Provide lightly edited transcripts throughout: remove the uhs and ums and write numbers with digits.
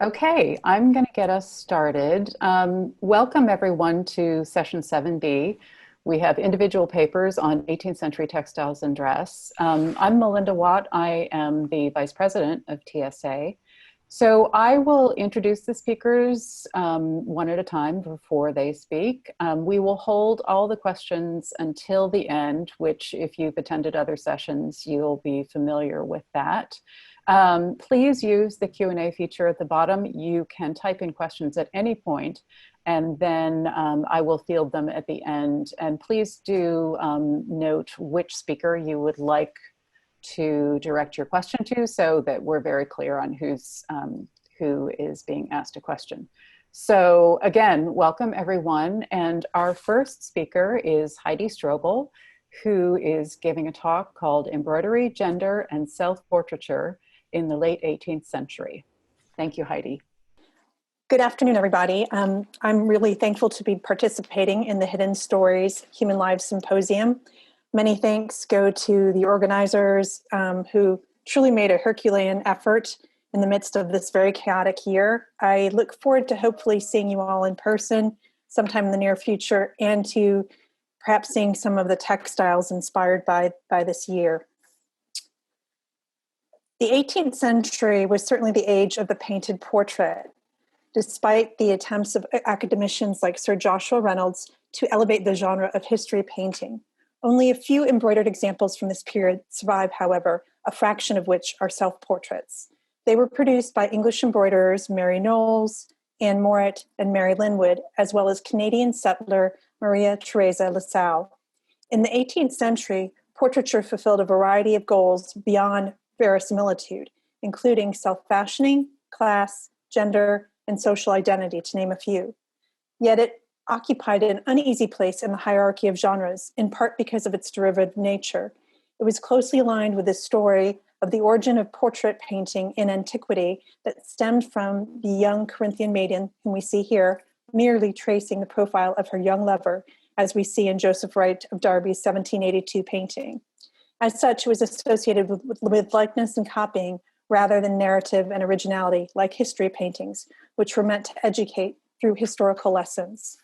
Okay, I'm going to get us started. Welcome everyone to session 7B. We have individual papers on 18th century textiles and dress. I'm Melinda Watt. I am the Vice President of TSA. So I will introduce the speakers one at a time before they speak. We will hold all the questions until the end, which if you've attended other sessions, you'll be familiar with that. Please use the Q&A feature at the bottom. You can type in questions at any point, and then I will field them at the end. And please do note which speaker you would like to direct your question to so that we're very clear on who is being asked a question. So again, welcome everyone. And our first speaker is Heidi Strobel, who is giving a talk called Embroidery, Gender, and Self-Portraiture in the late 18th century. Thank you, Heidi. Good afternoon, everybody. I'm really thankful to be participating in the Hidden Stories Human Lives Symposium. Many thanks go to the organizers who truly made a Herculean effort in the midst of this very chaotic year. I look forward to hopefully seeing you all in person sometime in the near future and to perhaps seeing some of the textiles inspired by this year. The 18th century was certainly the age of the painted portrait, despite the attempts of academicians like Sir Joshua Reynolds to elevate the genre of history painting. Only a few embroidered examples from this period survive, however, a fraction of which are self-portraits. They were produced by English embroiderers Mary Knowles, Anne Morit, and Mary Linwood, as well as Canadian settler Maria Theresa LaSalle. In the 18th century, portraiture fulfilled a variety of goals beyond verisimilitude, including self-fashioning, class, gender, and social identity, to name a few. Yet it occupied an uneasy place in the hierarchy of genres, in part because of its derivative nature. It was closely aligned with the story of the origin of portrait painting in antiquity that stemmed from the young Corinthian maiden, whom we see here, merely tracing the profile of her young lover, as we see in Joseph Wright of Derby's 1782 painting. As such, it was associated with likeness and copying rather than narrative and originality, like history paintings, which were meant to educate through historical lessons.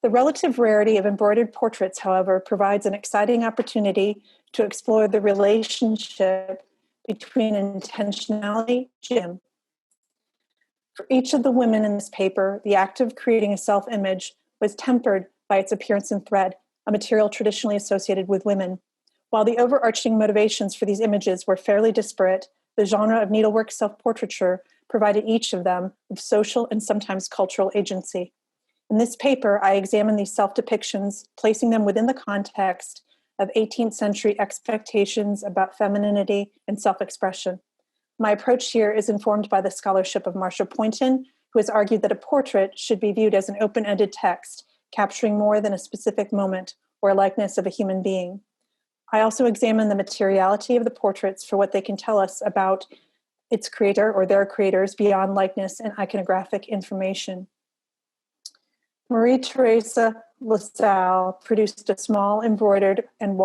The relative rarity of embroidered portraits, however, provides an exciting opportunity to explore the relationship between intentionality and Jim. For each of the women in this paper, the act of creating a self-image was tempered by its appearance in thread, a material traditionally associated with women. While the overarching motivations for these images were fairly disparate, the genre of needlework self-portraiture provided each of them with social and sometimes cultural agency. In this paper, I examine these self-depictions, placing them within the context of 18th century expectations about femininity and self-expression. My approach here is informed by the scholarship of Marcia Poynton, who has argued that a portrait should be viewed as an open-ended text, capturing more than a specific moment or a likeness of a human being. I also examine the materiality of the portraits for what they can tell us about its creator or their creators beyond likeness and iconographic information. Marie Theresa LaSalle produced a small embroidered and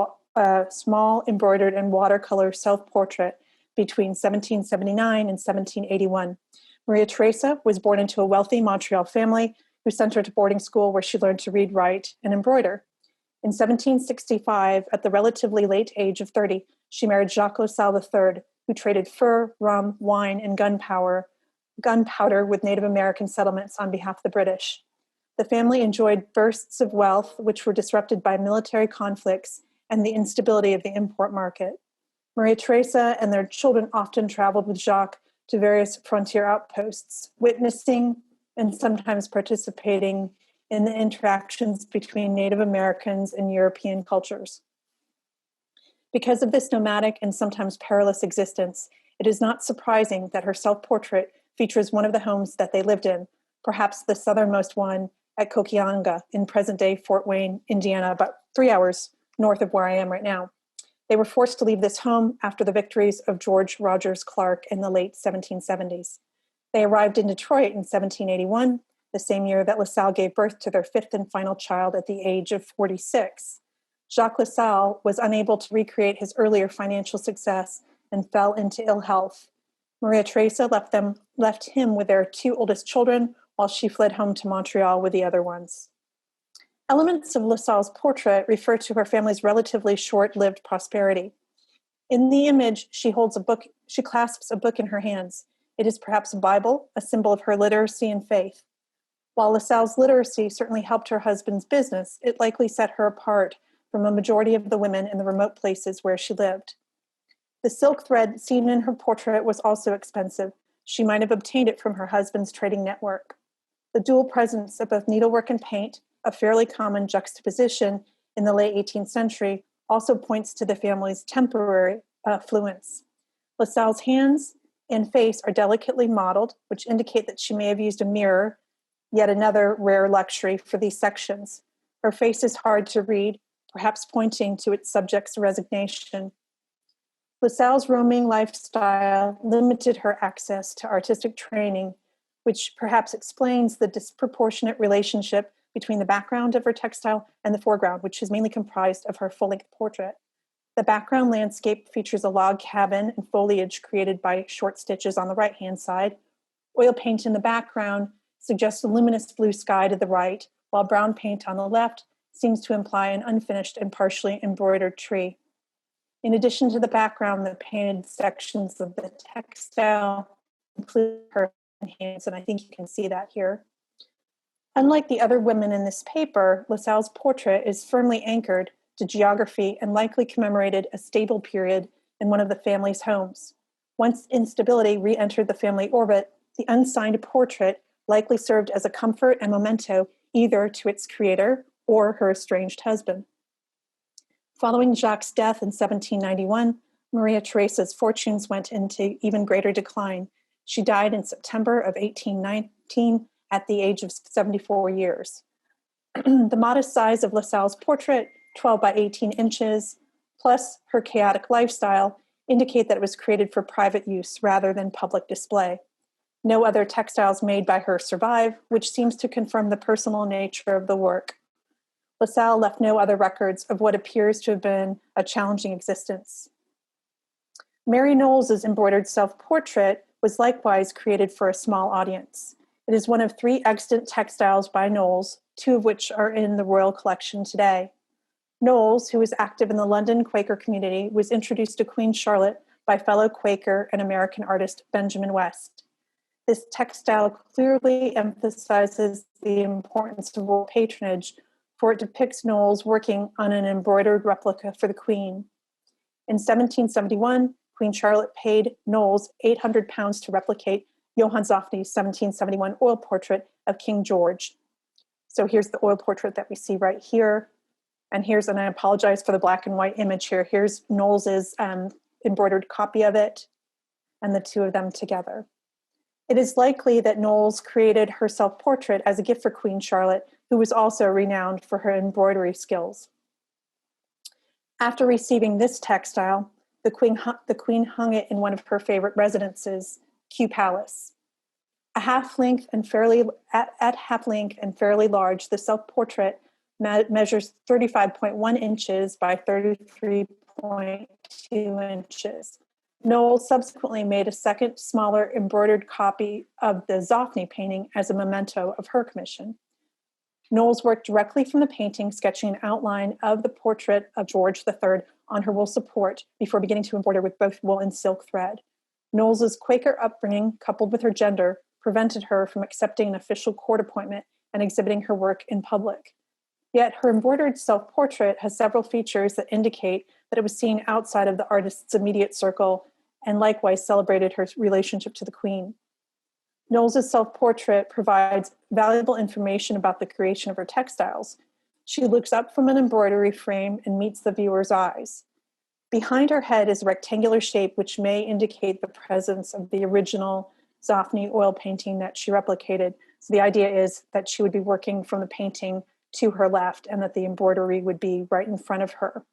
watercolor self-portrait between 1779 and 1781. Maria Theresa was born into a wealthy Montreal family who sent her to boarding school where she learned to read, write, and embroider. In 1765, at the relatively late age of 30, she married Jacques LaSalle III, who traded fur, rum, wine, and gunpowder with Native American settlements on behalf of the British. The family enjoyed bursts of wealth, which were disrupted by military conflicts and the instability of the import market. Maria Theresa and their children often traveled with Jacques to various frontier outposts, witnessing and sometimes participating in the interactions between Native Americans and European cultures. Because of this nomadic and sometimes perilous existence, it is not surprising that her self-portrait features one of the homes that they lived in, perhaps the southernmost one at Coquillanga in present-day Fort Wayne, Indiana, about 3 hours north of where I am right now. They were forced to leave this home after the victories of George Rogers Clark in the late 1770s. They arrived in Detroit in 1781, the same year that LaSalle gave birth to their fifth and final child at the age of 46. Jacques LaSalle was unable to recreate his earlier financial success and fell into ill health. Maria Theresa left them left him with their two oldest children while she fled home to Montreal with the other ones. Elements of LaSalle's portrait refer to her family's relatively short-lived prosperity. In the image, she clasps a book in her hands. It is perhaps a Bible, a symbol of her literacy and faith. While LaSalle's literacy certainly helped her husband's business, it likely set her apart from a majority of the women in the remote places where she lived. The silk thread seen in her portrait was also expensive. She might have obtained it from her husband's trading network. The dual presence of both needlework and paint, a fairly common juxtaposition in the late 18th century, also points to the family's temporary affluence. LaSalle's hands and face are delicately modeled, which indicate that she may have used a mirror, yet another rare luxury for these sections. Her face is hard to read, perhaps pointing to its subject's resignation. LaSalle's roaming lifestyle limited her access to artistic training, which perhaps explains the disproportionate relationship between the background of her textile and the foreground, which is mainly comprised of her full-length portrait. The background landscape features a log cabin and foliage created by short stitches on the right-hand side. Oil paint in the background suggests a luminous blue sky to the right, while brown paint on the left seems to imply an unfinished and partially embroidered tree. In addition to the background, the painted sections of the textile include her hands, and I think you can see that here. Unlike the other women in this paper, LaSalle's portrait is firmly anchored to geography and likely commemorated a stable period in one of the family's homes. Once instability re-entered the family orbit, the unsigned portrait likely served as a comfort and memento either to its creator or her estranged husband. Following Jacques' death in 1791, Maria Theresa's fortunes went into even greater decline. She died in September of 1819 at the age of 74 years. The modest size of LaSalle's portrait, 12 by 18 inches, plus her chaotic lifestyle, indicate that it was created for private use rather than public display. No other textiles made by her survive, which seems to confirm the personal nature of the work. LaSalle left no other records of what appears to have been a challenging existence. Mary Knowles' embroidered self-portrait was likewise created for a small audience. It is one of 3 extant textiles by Knowles, 2 of which are in the Royal Collection today. Knowles, who was active in the London Quaker community, was introduced to Queen Charlotte by fellow Quaker and American artist Benjamin West. This textile clearly emphasizes the importance of royal patronage, for it depicts Knowles working on an embroidered replica for the Queen. In 1771, Queen Charlotte paid Knowles £800 to replicate Johann Zoffny's 1771 oil portrait of King George. So here's the oil portrait that we see right here. And I apologize for the black and white image here. Here's Knowles's embroidered copy of it, and the 2 of them together. It is likely that Knowles created her self-portrait as a gift for Queen Charlotte, who was also renowned for her embroidery skills. After receiving this textile, the Queen hung it in one of her favorite residences, Kew Palace. At half length and fairly large, the self-portrait measures 35.1 inches by 33.2 inches. Knowles subsequently made a second, smaller, embroidered copy of the Zoffny painting as a memento of her commission. Knowles worked directly from the painting, sketching an outline of the portrait of George III on her wool support before beginning to embroider with both wool and silk thread. Knowles's Quaker upbringing, coupled with her gender, prevented her from accepting an official court appointment and exhibiting her work in public. Yet her embroidered self-portrait has several features that indicate that it was seen outside of the artist's immediate circle and likewise celebrated her relationship to the Queen. Knowles' self-portrait provides valuable information about the creation of her textiles. She looks up from an embroidery frame and meets the viewer's eyes. Behind her head is a rectangular shape which may indicate the presence of the original Zoffny oil painting that she replicated. So the idea is that she would be working from the painting to her left and that the embroidery would be right in front of her.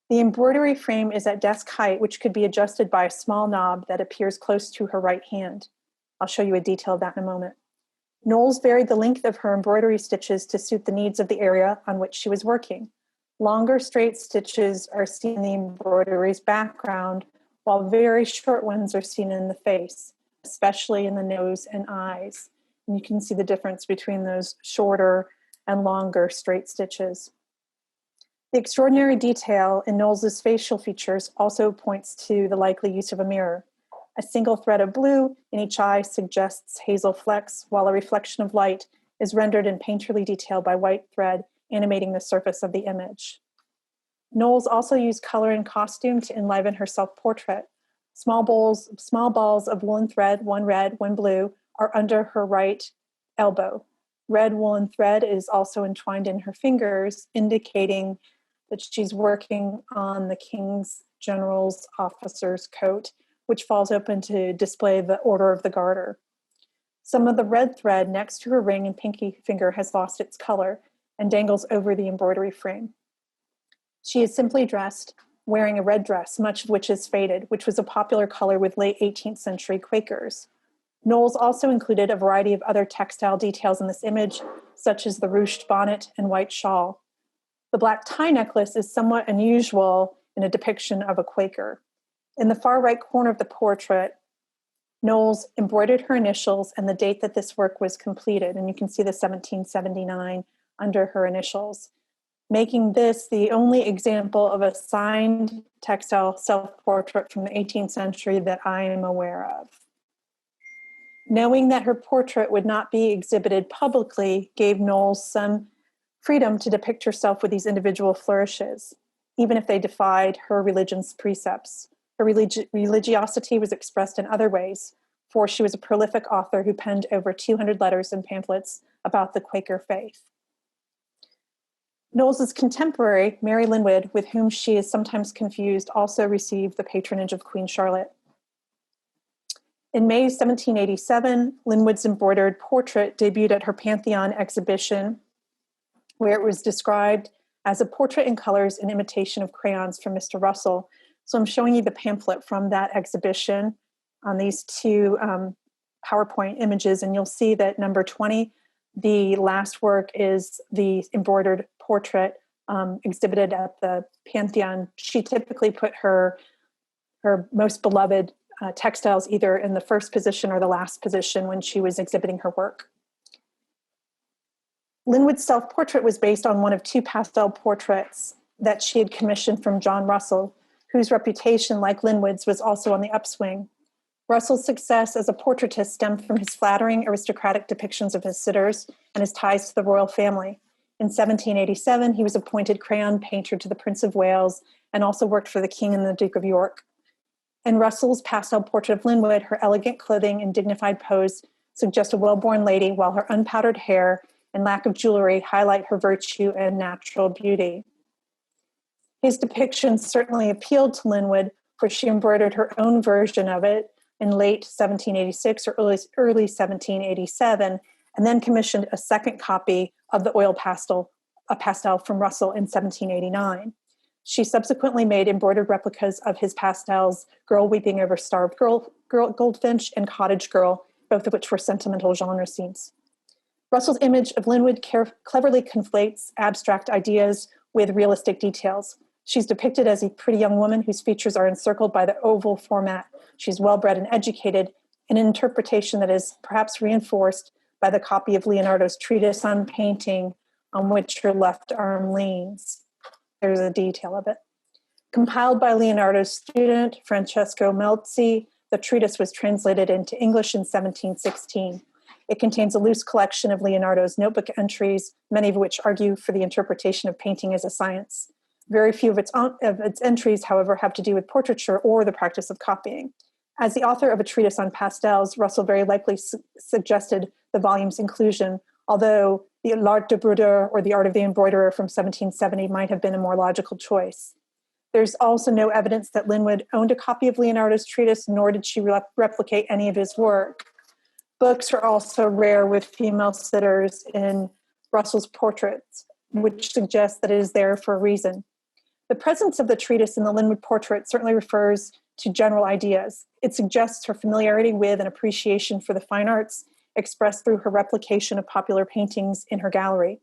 The embroidery frame is at desk height, which could be adjusted by a small knob that appears close to her right hand. I'll show you a detail of that in a moment. Knowles varied the length of her embroidery stitches to suit the needs of the area on which she was working. Longer straight stitches are seen in the embroidery's background, while very short ones are seen in the face. especially in the nose and eyes. And you can see the difference between those shorter and longer straight stitches. The extraordinary detail in Knowles's facial features also points to the likely use of a mirror. A single thread of blue in each eye suggests hazel flecks, while a reflection of light is rendered in painterly detail by white thread animating the surface of the image. Knowles also used color and costume to enliven her self-portrait. Small balls of woolen thread, one red, one blue, are under her right elbow. Red woolen thread is also entwined in her fingers, indicating that she's working on the King's General's officer's coat, which falls open to display the Order of the Garter. Some of the red thread next to her ring and pinky finger has lost its color and dangles over the embroidery frame. She is simply dressed, wearing a red dress, much of which is faded, which was a popular color with late 18th century Quakers. Knowles also included a variety of other textile details in this image, such as the ruched bonnet and white shawl. The black tie necklace is somewhat unusual in a depiction of a Quaker. In the far right corner of the portrait, Knowles embroidered her initials and the date that this work was completed, and you can see the 1779 under her initials, making this the only example of a signed textile self-portrait from the 18th century that I am aware of. Knowing that her portrait would not be exhibited publicly gave Knowles some freedom to depict herself with these individual flourishes, even if they defied her religion's precepts. Her religiosity was expressed in other ways, for she was a prolific author who penned over 200 letters and pamphlets about the Quaker faith. Knowles's contemporary, Mary Linwood, with whom she is sometimes confused, also received the patronage of Queen Charlotte. In May 1787, Linwood's embroidered portrait debuted at her Pantheon exhibition, where it was described as a portrait in colors in imitation of crayons from Mr. Russell. So I'm showing you the pamphlet from that exhibition on these two PowerPoint images, and you'll see that number 20, the last work, is the embroidered portrait exhibited at the Pantheon. She typically put her most beloved textiles either in the first position or the last position when she was exhibiting her work. Linwood's self-portrait was based on one of two pastel portraits that she had commissioned from John Russell, whose reputation, like Linwood's, was also on the upswing. Russell's success as a portraitist stemmed from his flattering aristocratic depictions of his sitters and his ties to the royal family. In 1787, he was appointed crayon painter to the Prince of Wales and also worked for the King and the Duke of York. In Russell's pastel portrait of Linwood, her elegant clothing and dignified pose suggest a well-born lady, while her unpowdered hair and lack of jewelry highlight her virtue and natural beauty. His depictions certainly appealed to Linwood, for she embroidered her own version of it in late 1786 or early 1787, and then commissioned a second copy of the oil pastel, a pastel from Russell, in 1789. She subsequently made embroidered replicas of his pastels, Girl Weeping Over Starved Goldfinch and Cottage Girl, both of which were sentimental genre scenes. Russell's image of Linwood cleverly conflates abstract ideas with realistic details. She's depicted as a pretty young woman whose features are encircled by the oval format. She's well-bred and educated, an interpretation that is perhaps reinforced by the copy of Leonardo's treatise on painting on which her left arm leans. There's a detail of it. Compiled by Leonardo's student, Francesco Melzi, the treatise was translated into English in 1716. It contains a loose collection of Leonardo's notebook entries, many of which argue for the interpretation of painting as a science. Very few of its entries, however, have to do with portraiture or the practice of copying. As the author of a treatise on pastels, Russell very likely suggested the volume's inclusion, although the L'Art de Brodeur or the Art of the Embroiderer from 1770 might have been a more logical choice. There's also no evidence that Linwood owned a copy of Leonardo's treatise, nor did she replicate any of his work. Books are also rare with female sitters in Russell's portraits, which suggests that it is there for a reason. The presence of the treatise in the Linwood portrait certainly refers to general ideas. It suggests her familiarity with and appreciation for the fine arts expressed through her replication of popular paintings in her gallery.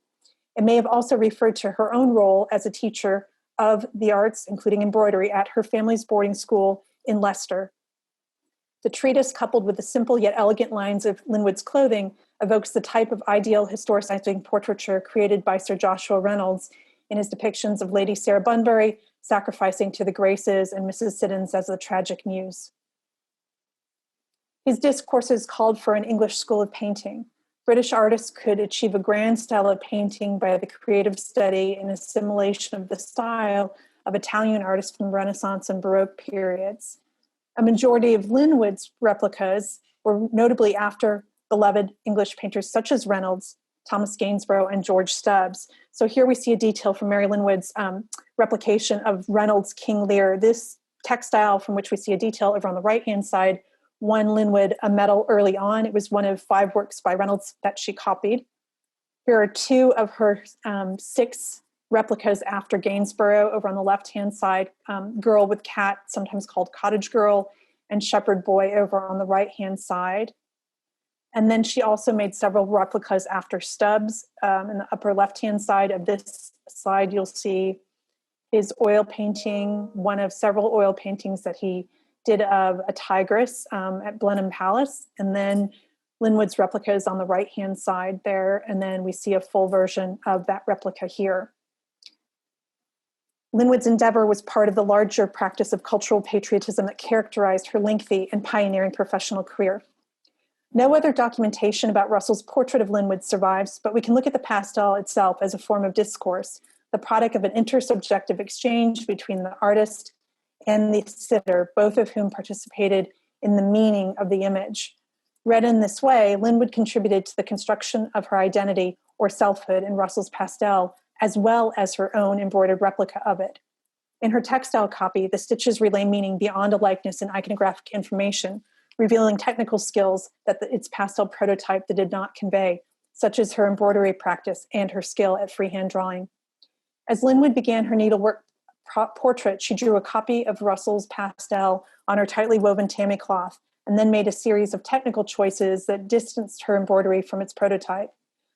It may have also referred to her own role as a teacher of the arts, including embroidery, at her family's boarding school in Leicester. The treatise, coupled with the simple yet elegant lines of Linwood's clothing, evokes the type of ideal historicizing portraiture created by Sir Joshua Reynolds in his depictions of Lady Sarah Bunbury sacrificing to the Graces and Mrs. Siddons as the tragic muse. His discourses called for an English school of painting. British artists could achieve a grand style of painting by the creative study and assimilation of the style of Italian artists from the Renaissance and Baroque periods. A majority of Linwood's replicas were notably after beloved English painters such as Reynolds, Thomas Gainsborough, and George Stubbs. So here we see a detail from Mary Linwood's replication of Reynolds' King Lear. This textile, from which we see a detail over on the right-hand side, won Linwood a medal early on. It was one of 5 works by Reynolds that she copied. Here are 2 of her 6 replicas after Gainsborough over on the left-hand side, Girl with Cat, sometimes called Cottage Girl, and Shepherd Boy over on the right-hand side. And then she also made several replicas after Stubbs. In the upper left-hand side of this slide, you'll see his oil painting, one of several oil paintings that he did of a tigress at Blenheim Palace. And then Linwood's replica is on the right-hand side there. And then we see a full version of that replica here. Linwood's endeavor was part of the larger practice of cultural patriotism that characterized her lengthy and pioneering professional career. No other documentation about Russell's portrait of Linwood survives, but we can look at the pastel itself as a form of discourse, the product of an intersubjective exchange between the artist and the sitter, both of whom participated in the meaning of the image. Read in this way, Linwood contributed to the construction of her identity or selfhood in Russell's pastel, as well as her own embroidered replica of it. In her textile copy, the stitches relay meaning beyond a likeness and iconographic information, revealing technical skills that its pastel prototype did not convey, such as her embroidery practice and her skill at freehand drawing. As Linwood began her needlework portrait, she drew a copy of Russell's pastel on her tightly woven tammy cloth, and then made a series of technical choices that distanced her embroidery from its prototype.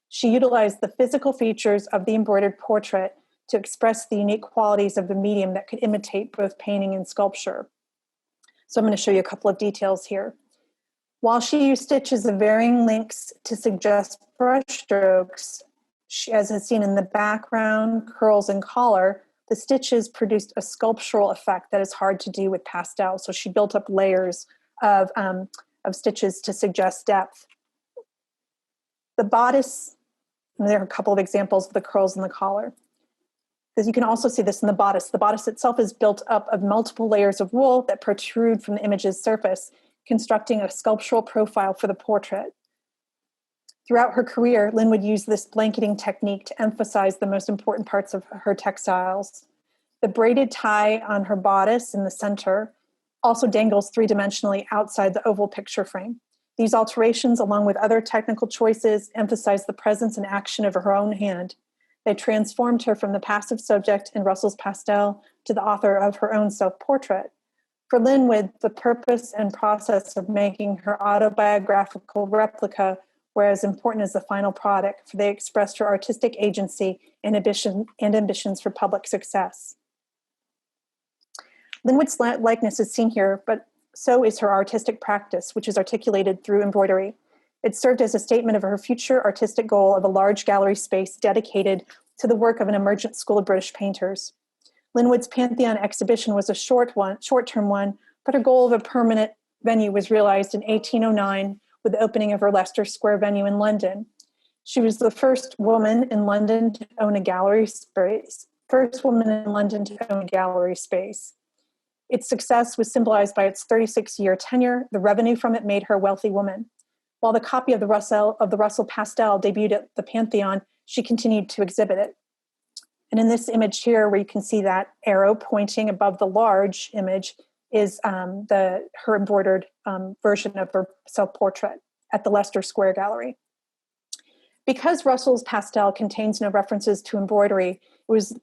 She utilized the physical features of the embroidered portrait to express the unique qualities of the medium that could imitate both painting and sculpture. So I'm going to show you a couple of details here. While she used stitches of varying lengths to suggest brush strokes, as is seen in the background, curls, and collar, the stitches produced a sculptural effect that is hard to do with pastel. So she built up layers of stitches to suggest depth. The bodice, and there are a couple of examples of the curls in the collar. Because you can also see this in the bodice. The bodice itself is built up of multiple layers of wool that protrude from the image's surface, constructing a sculptural profile for the portrait. Throughout her career, Linwood used this blanketing technique to emphasize the most important parts of her textiles. The braided tie on her bodice in the center also dangles 3-dimensionally outside the oval picture frame. These alterations, along with other technical choices, emphasize the presence and action of her own hand. They transformed her from the passive subject in Russell's pastel to the author of her own self-portrait. For Linwood, the purpose and process of making her autobiographical replica were as important as the final product, for they expressed her artistic agency and ambitions for public success. Linwood's likeness is seen here, but so is her artistic practice, which is articulated through embroidery. It served as a statement of her future artistic goal of a large gallery space dedicated to the work of an emergent school of British painters. Linwood's Pantheon exhibition was a short-term one, but her goal of a permanent venue was realized in 1809 with the opening of her Leicester Square venue in London. She was the first woman in London to own a gallery space. Its success was symbolized by its 36-year tenure. The revenue from it made her a wealthy woman. While the copy of the Russell pastel debuted at the Pantheon, she continued to exhibit it. And in this image here, where you can see that arrow pointing above the large image, is her embroidered version of her self-portrait at the Leicester Square Gallery. Because Russell's pastel contains no references to embroidery, it was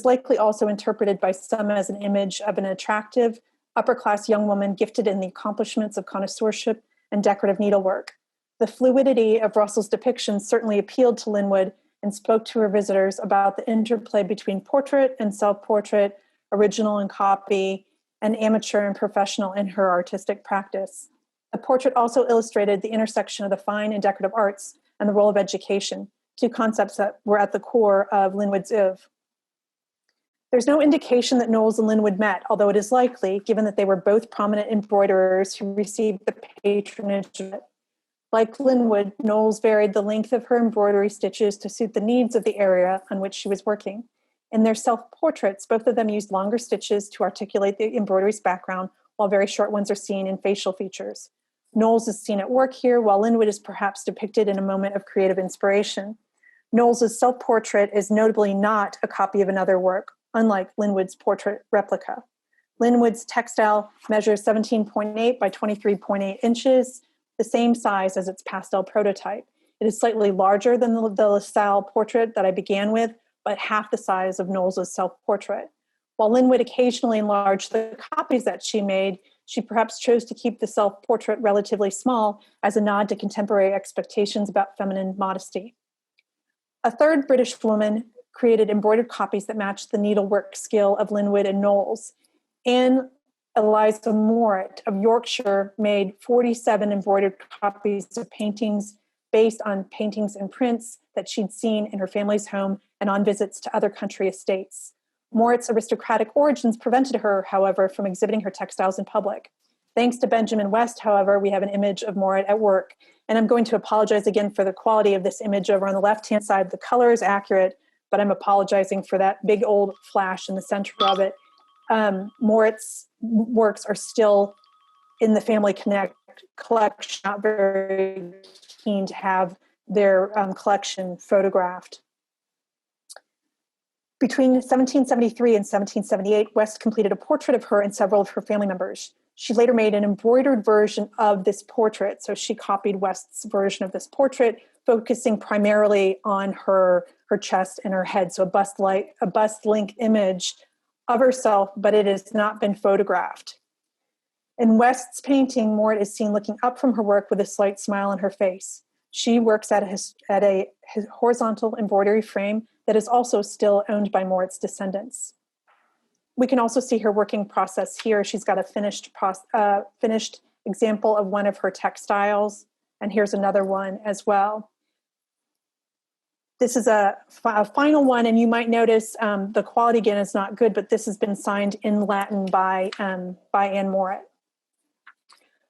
likely also interpreted by some as an image of an attractive, upper-class young woman gifted in the accomplishments of connoisseurship and decorative needlework. The fluidity of Russell's depictions certainly appealed to Linwood and spoke to her visitors about the interplay between portrait and self-portrait, original and copy, and amateur and professional in her artistic practice. The portrait also illustrated the intersection of the fine and decorative arts and the role of education, two concepts that were at the core of Linwood's oeuvre. There's no indication that Knowles and Linwood met, although it is likely, given that they were both prominent embroiderers who received the patronage of it. Like Linwood, Knowles varied the length of her embroidery stitches to suit the needs of the area on which she was working. In their self-portraits, both of them used longer stitches to articulate the embroidery's background, while very short ones are seen in facial features. Knowles is seen at work here, while Linwood is perhaps depicted in a moment of creative inspiration. Knowles's self-portrait is notably not a copy of another work, unlike Linwood's portrait replica. Linwood's textile measures 17.8 by 23.8 inches, the same size as its pastel prototype. It is slightly larger than the LaSalle portrait that I began with, but half the size of Knowles's self-portrait. While Linwood occasionally enlarged the copies that she made, she perhaps chose to keep the self-portrait relatively small as a nod to contemporary expectations about feminine modesty. A third British woman created embroidered copies that matched the needlework skill of Linwood and Knowles. Anne Eliza Moret of Yorkshire made 47 embroidered copies of paintings based on paintings and prints that she'd seen in her family's home and on visits to other country estates. Moret's aristocratic origins prevented her, however, from exhibiting her textiles in public. Thanks to Benjamin West, however, we have an image of Moret at work. And I'm going to apologize again for the quality of this image over on the left-hand side. The color is accurate, but I'm apologizing for that big old flash in the center of it. Moret's works are still in the family collection, not very keen to have their collection photographed. Between 1773 and 1778, West completed a portrait of her and several of her family members. She later made an embroidered version of this portrait, so she copied West's version of this portrait, focusing primarily on her chest and her head, so a bust-length image of herself, but it has not been photographed. In West's painting, Moret is seen looking up from her work with a slight smile on her face. She works at a horizontal embroidery frame that is also still owned by Moret's descendants. We can also see her working process here. She's got a finished example of one of her textiles, and here's another one as well. This is a final one, and you might notice the quality again is not good, but this has been signed in Latin by Anne Moret.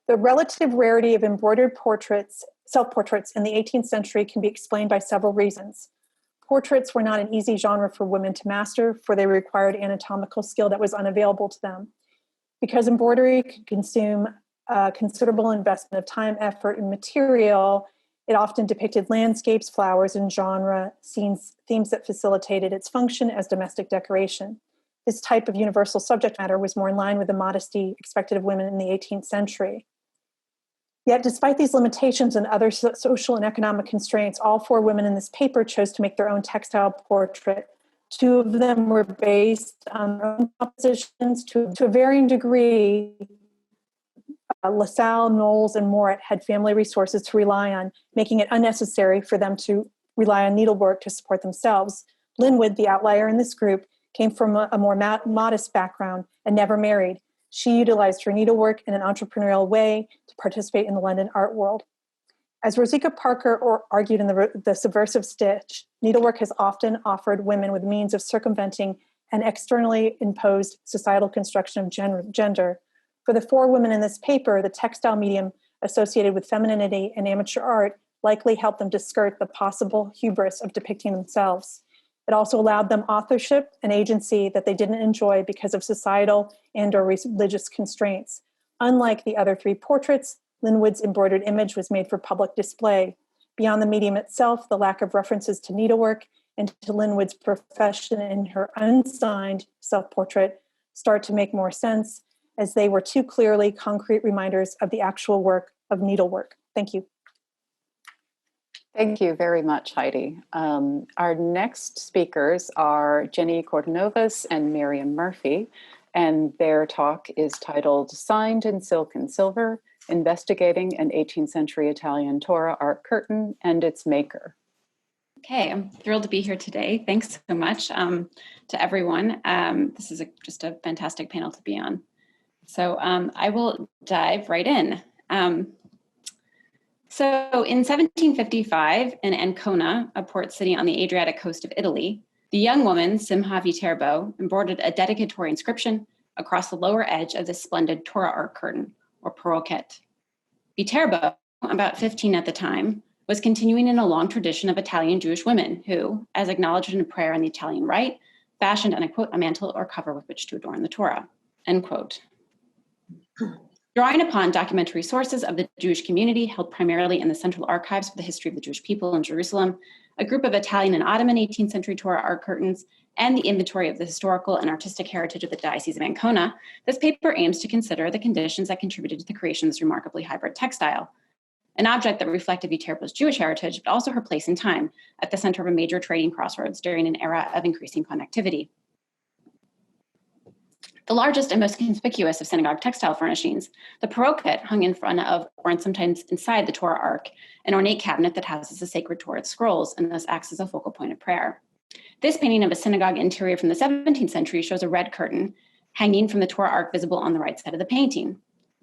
The relative rarity of embroidered portraits, self-portraits in the 18th century can be explained by several reasons. Portraits were not an easy genre for women to master, for they required anatomical skill that was unavailable to them. Because embroidery could consume a considerable investment of time, effort, and material, it often depicted landscapes, flowers, and genre scenes, themes that facilitated its function as domestic decoration. This type of universal subject matter was more in line with the modesty expected of women in the 18th century. Yet, despite these limitations and other social and economic constraints, all four women in this paper chose to make their own textile portrait. Two of them were based on their own compositions to a varying degree. LaSalle, Knowles, and Moret had family resources to rely on, making it unnecessary for them to rely on needlework to support themselves. Linwood, the outlier in this group, came from a more modest background and never married. She utilized her needlework in an entrepreneurial way to participate in the London art world. As Rosika Parker argued in the Subversive Stitch, needlework has often offered women with means of circumventing an externally imposed societal construction of gender. For the four women in this paper, the textile medium associated with femininity and amateur art likely helped them to skirt the possible hubris of depicting themselves. It also allowed them authorship and agency that they didn't enjoy because of societal and or religious constraints. Unlike the other three portraits, Linwood's embroidered image was made for public display. Beyond the medium itself, the lack of references to needlework and to Linwood's profession in her unsigned self-portrait start to make more sense, as they were too clearly concrete reminders of the actual work of needlework. Thank you. Thank you very much, Heidi. Our next speakers are Jenny Cortinovis and Miriam Murphy, and their talk is titled Signed in Silk and Silver, Investigating an 18th Century Italian Torah Art Curtain and Its Maker. Okay, I'm thrilled to be here today. Thanks so much to everyone. This is just a fantastic panel to be on. So I will dive right in. So in 1755, in Ancona, a port city on the Adriatic coast of Italy, the young woman, Simha Viterbo, embroidered a dedicatory inscription across the lower edge of this splendid Torah art curtain, or paroquet. Viterbo, about 15 at the time, was continuing in a long tradition of Italian Jewish women who, as acknowledged in a prayer in the Italian Rite, fashioned, and I quote, a mantle or cover with which to adorn the Torah, end quote. Drawing upon documentary sources of the Jewish community held primarily in the Central Archives for the History of the Jewish People in Jerusalem, a group of Italian and Ottoman 18th century Torah art curtains, and the inventory of the historical and artistic heritage of the Diocese of Ancona, this paper aims to consider the conditions that contributed to the creation of this remarkably hybrid textile, an object that reflected Viterbo's Jewish heritage, but also her place in time at the center of a major trading crossroads during an era of increasing connectivity. The largest and most conspicuous of synagogue textile furnishings, the paroquet hung in front of, or sometimes inside the Torah ark, an ornate cabinet that houses the sacred Torah scrolls and thus acts as a focal point of prayer. This painting of a synagogue interior from the 17th century shows a red curtain hanging from the Torah ark visible on the right side of the painting.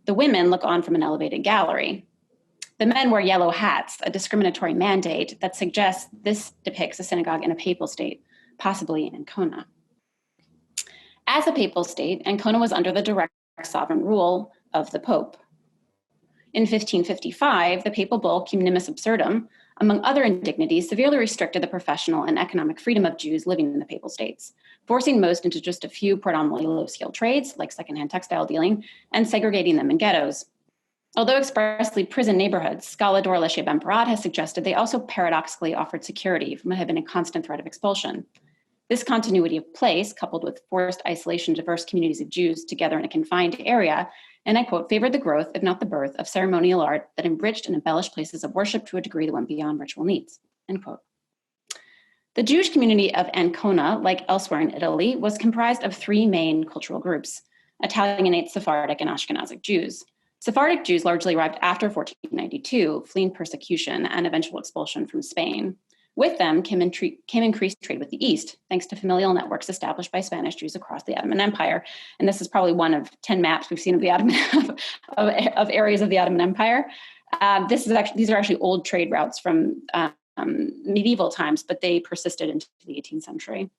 The women look on from an elevated gallery. The men wear yellow hats, a discriminatory mandate that suggests this depicts a synagogue in a papal state, possibly in Ancona. As a papal state, Ancona was under the direct sovereign rule of the Pope. In 1555, the papal bull Cum Nimis Absurdum, among other indignities, severely restricted the professional and economic freedom of Jews living in the papal states, forcing most into just a few predominantly low-skilled trades, like secondhand textile dealing, and segregating them in ghettos. Although expressly prison neighborhoods, scholar Leslie Bemperad has suggested they also paradoxically offered security from what had been a constant threat of expulsion. This continuity of place, coupled with forced isolation of diverse communities of Jews together in a confined area, and I quote, favored the growth, if not the birth, of ceremonial art that enriched and embellished places of worship to a degree that went beyond ritual needs, end quote. The Jewish community of Ancona, like elsewhere in Italy, was comprised of three main cultural groups: Italianate, Sephardic, and Ashkenazic Jews. Sephardic Jews largely arrived after 1492, fleeing persecution and eventual expulsion from Spain. With them came increased trade with the East, thanks to familial networks established by Spanish Jews across the Ottoman Empire. And this is probably one of 10 maps we've seen of the Ottoman of areas of the Ottoman Empire. These are actually old trade routes from medieval times, but they persisted into the 18th century.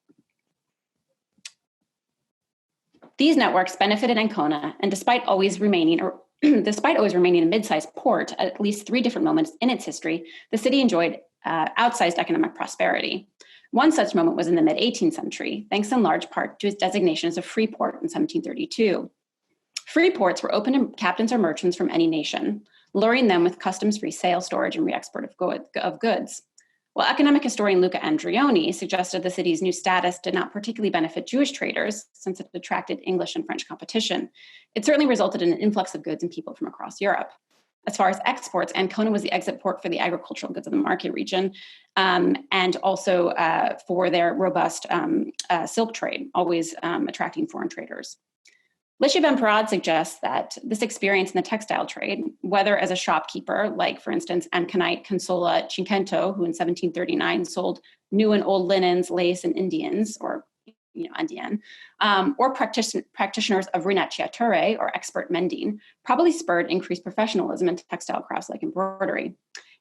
These networks benefited Ancona, and despite always remaining a mid-sized port at least three different moments in its history, the city enjoyed outsized economic prosperity. One such moment was in the mid-18th century, thanks in large part to its designation as a free port in 1732. Free ports were open to captains or merchants from any nation, luring them with customs-free sale, storage, and re-export of goods. While economic historian Luca Andreoni suggested the city's new status did not particularly benefit Jewish traders, since it attracted English and French competition, it certainly resulted in an influx of goods and people from across Europe. As far as exports, Ancona was the exit port for the agricultural goods of the market region, and also for their robust silk trade, always attracting foreign traders. Leslie Bemperad suggests that this experience in the textile trade, whether as a shopkeeper, like, for instance, Anconite Consola Cinquento, who in 1739 sold new and old linens, lace, and Indians, or Indian, or practitioners of rinacciature, or expert mending, probably spurred increased professionalism in textile crafts like embroidery.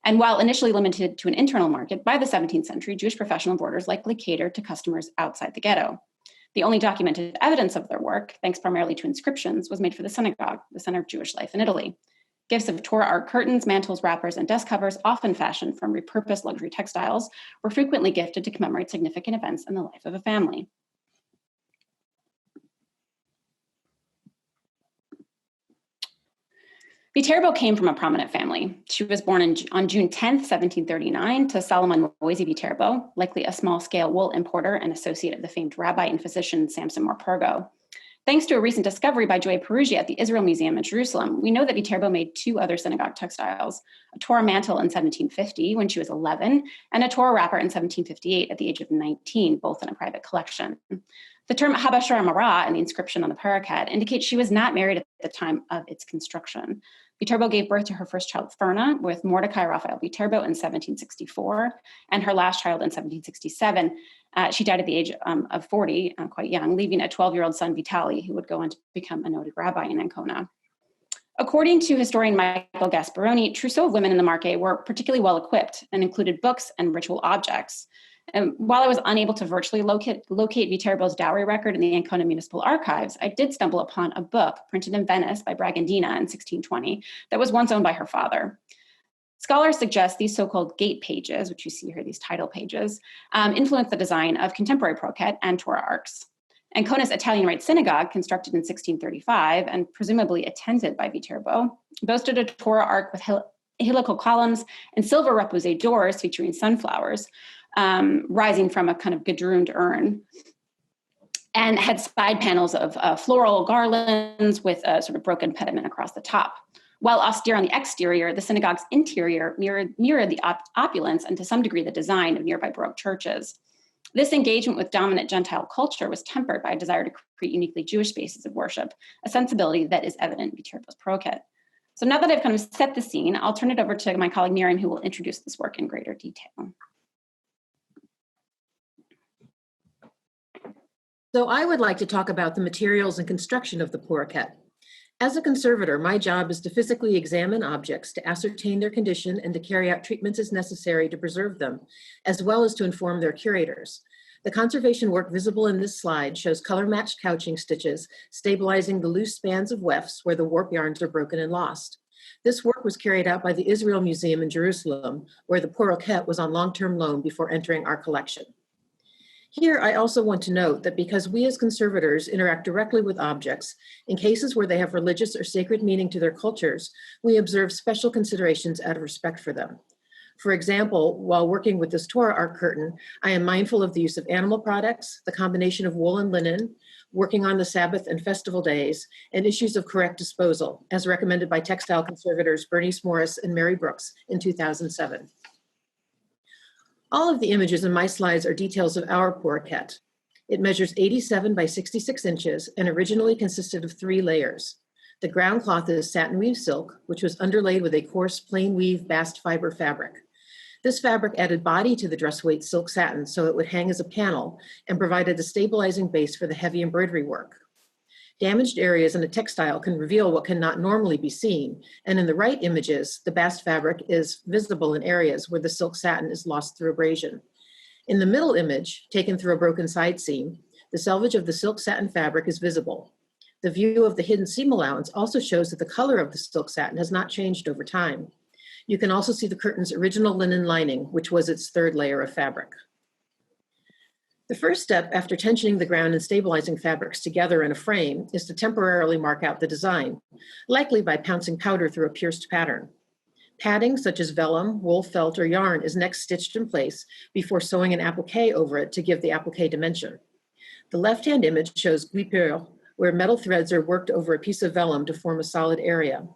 And while initially limited to an internal market, by the 17th century, Jewish professional embroiders likely catered to customers outside the ghetto. The only documented evidence of their work, thanks primarily to inscriptions, was made for the synagogue, the center of Jewish life in Italy. Gifts of Torah art curtains, mantles, wrappers, and desk covers, often fashioned from repurposed luxury textiles, were frequently gifted to commemorate significant events in the life of a family. Viterbo came from a prominent family. She was born on June 10th, 1739, to Solomon Moisey Viterbo, likely a small-scale wool importer and associate of the famed rabbi and physician Samson Morpurgo. Thanks to a recent discovery by Joy Perugia at the Israel Museum in Jerusalem, we know that Viterbo made two other synagogue textiles: a Torah mantle in 1750 when she was 11, and a Torah wrapper in 1758 at the age of 19, both in a private collection. The term Habashar Mara in the inscription on the paraquet indicates she was not married at the time of its construction. Viterbo gave birth to her first child, Ferna, with Mordecai Raphael Viterbo in 1764, and her last child in 1767. She died at the age of 40, quite young, leaving a 12-year-old son, Vitali, who would go on to become a noted rabbi in Ancona. According to historian Michael Gasparoni, trousseaux of women in the Marche were particularly well equipped and included books and ritual objects. And while I was unable to virtually locate Viterbo's dowry record in the Ancona Municipal Archives, I did stumble upon a book printed in Venice by Bragandina in 1620 that was once owned by her father. Scholars suggest these so-called gate pages, which you see here, these title pages, influenced the design of contemporary broquette and Torah arcs. Ancona's Italian Rite Synagogue, constructed in 1635 and presumably attended by Viterbo, boasted a Torah arc with helical columns and silver repoussé doors featuring sunflowers, rising from a kind of gadrooned urn, and had side panels of floral garlands with a sort of broken pediment across the top. While austere on the exterior, the synagogue's interior mirrored the opulence and to some degree the design of nearby Baroque churches. This engagement with dominant Gentile culture was tempered by a desire to create uniquely Jewish spaces of worship, a sensibility that is evident in Viterbo's broquette. So now that I've kind of set the scene, I'll turn it over to my colleague Miriam, who will introduce this work in greater detail. So I would like to talk about the materials and construction of the broquette. As a conservator, my job is to physically examine objects, to ascertain their condition, and to carry out treatments as necessary to preserve them, as well as to inform their curators. The conservation work visible in this slide shows color-matched couching stitches, stabilizing the loose spans of wefts where the warp yarns are broken and lost. This work was carried out by the Israel Museum in Jerusalem, where the broquette was on long-term loan before entering our collection. Here, I also want to note that because we as conservators interact directly with objects, in cases where they have religious or sacred meaning to their cultures, we observe special considerations out of respect for them. For example, while working with this Torah arc curtain, I am mindful of the use of animal products, the combination of wool and linen, working on the Sabbath and festival days, and issues of correct disposal, as recommended by textile conservators Bernice Morris and Mary Brooks in 2007. All of the images in my slides are details of our broquette. It measures 87 by 66 inches and originally consisted of 3 layers. The ground cloth is satin weave silk, which was underlaid with a coarse plain weave bast fiber fabric. This fabric added body to the dress weight silk satin so it would hang as a panel and provided a stabilizing base for the heavy embroidery work. Damaged areas in a textile can reveal what cannot normally be seen, and in the right images, the bast fabric is visible in areas where the silk satin is lost through abrasion. In the middle image, taken through a broken side seam, the selvage of the silk satin fabric is visible. The view of the hidden seam allowance also shows that the color of the silk satin has not changed over time. You can also see the curtain's original linen lining, which was its 3rd layer of fabric. The first step after tensioning the ground and stabilizing fabrics together in a frame is to temporarily mark out the design, likely by pouncing powder through a pierced pattern. Padding such as vellum, wool, felt, or yarn is next stitched in place before sewing an applique over it to give the applique dimension. The left-hand image shows guipure, where metal threads are worked over a piece of vellum to form a solid area.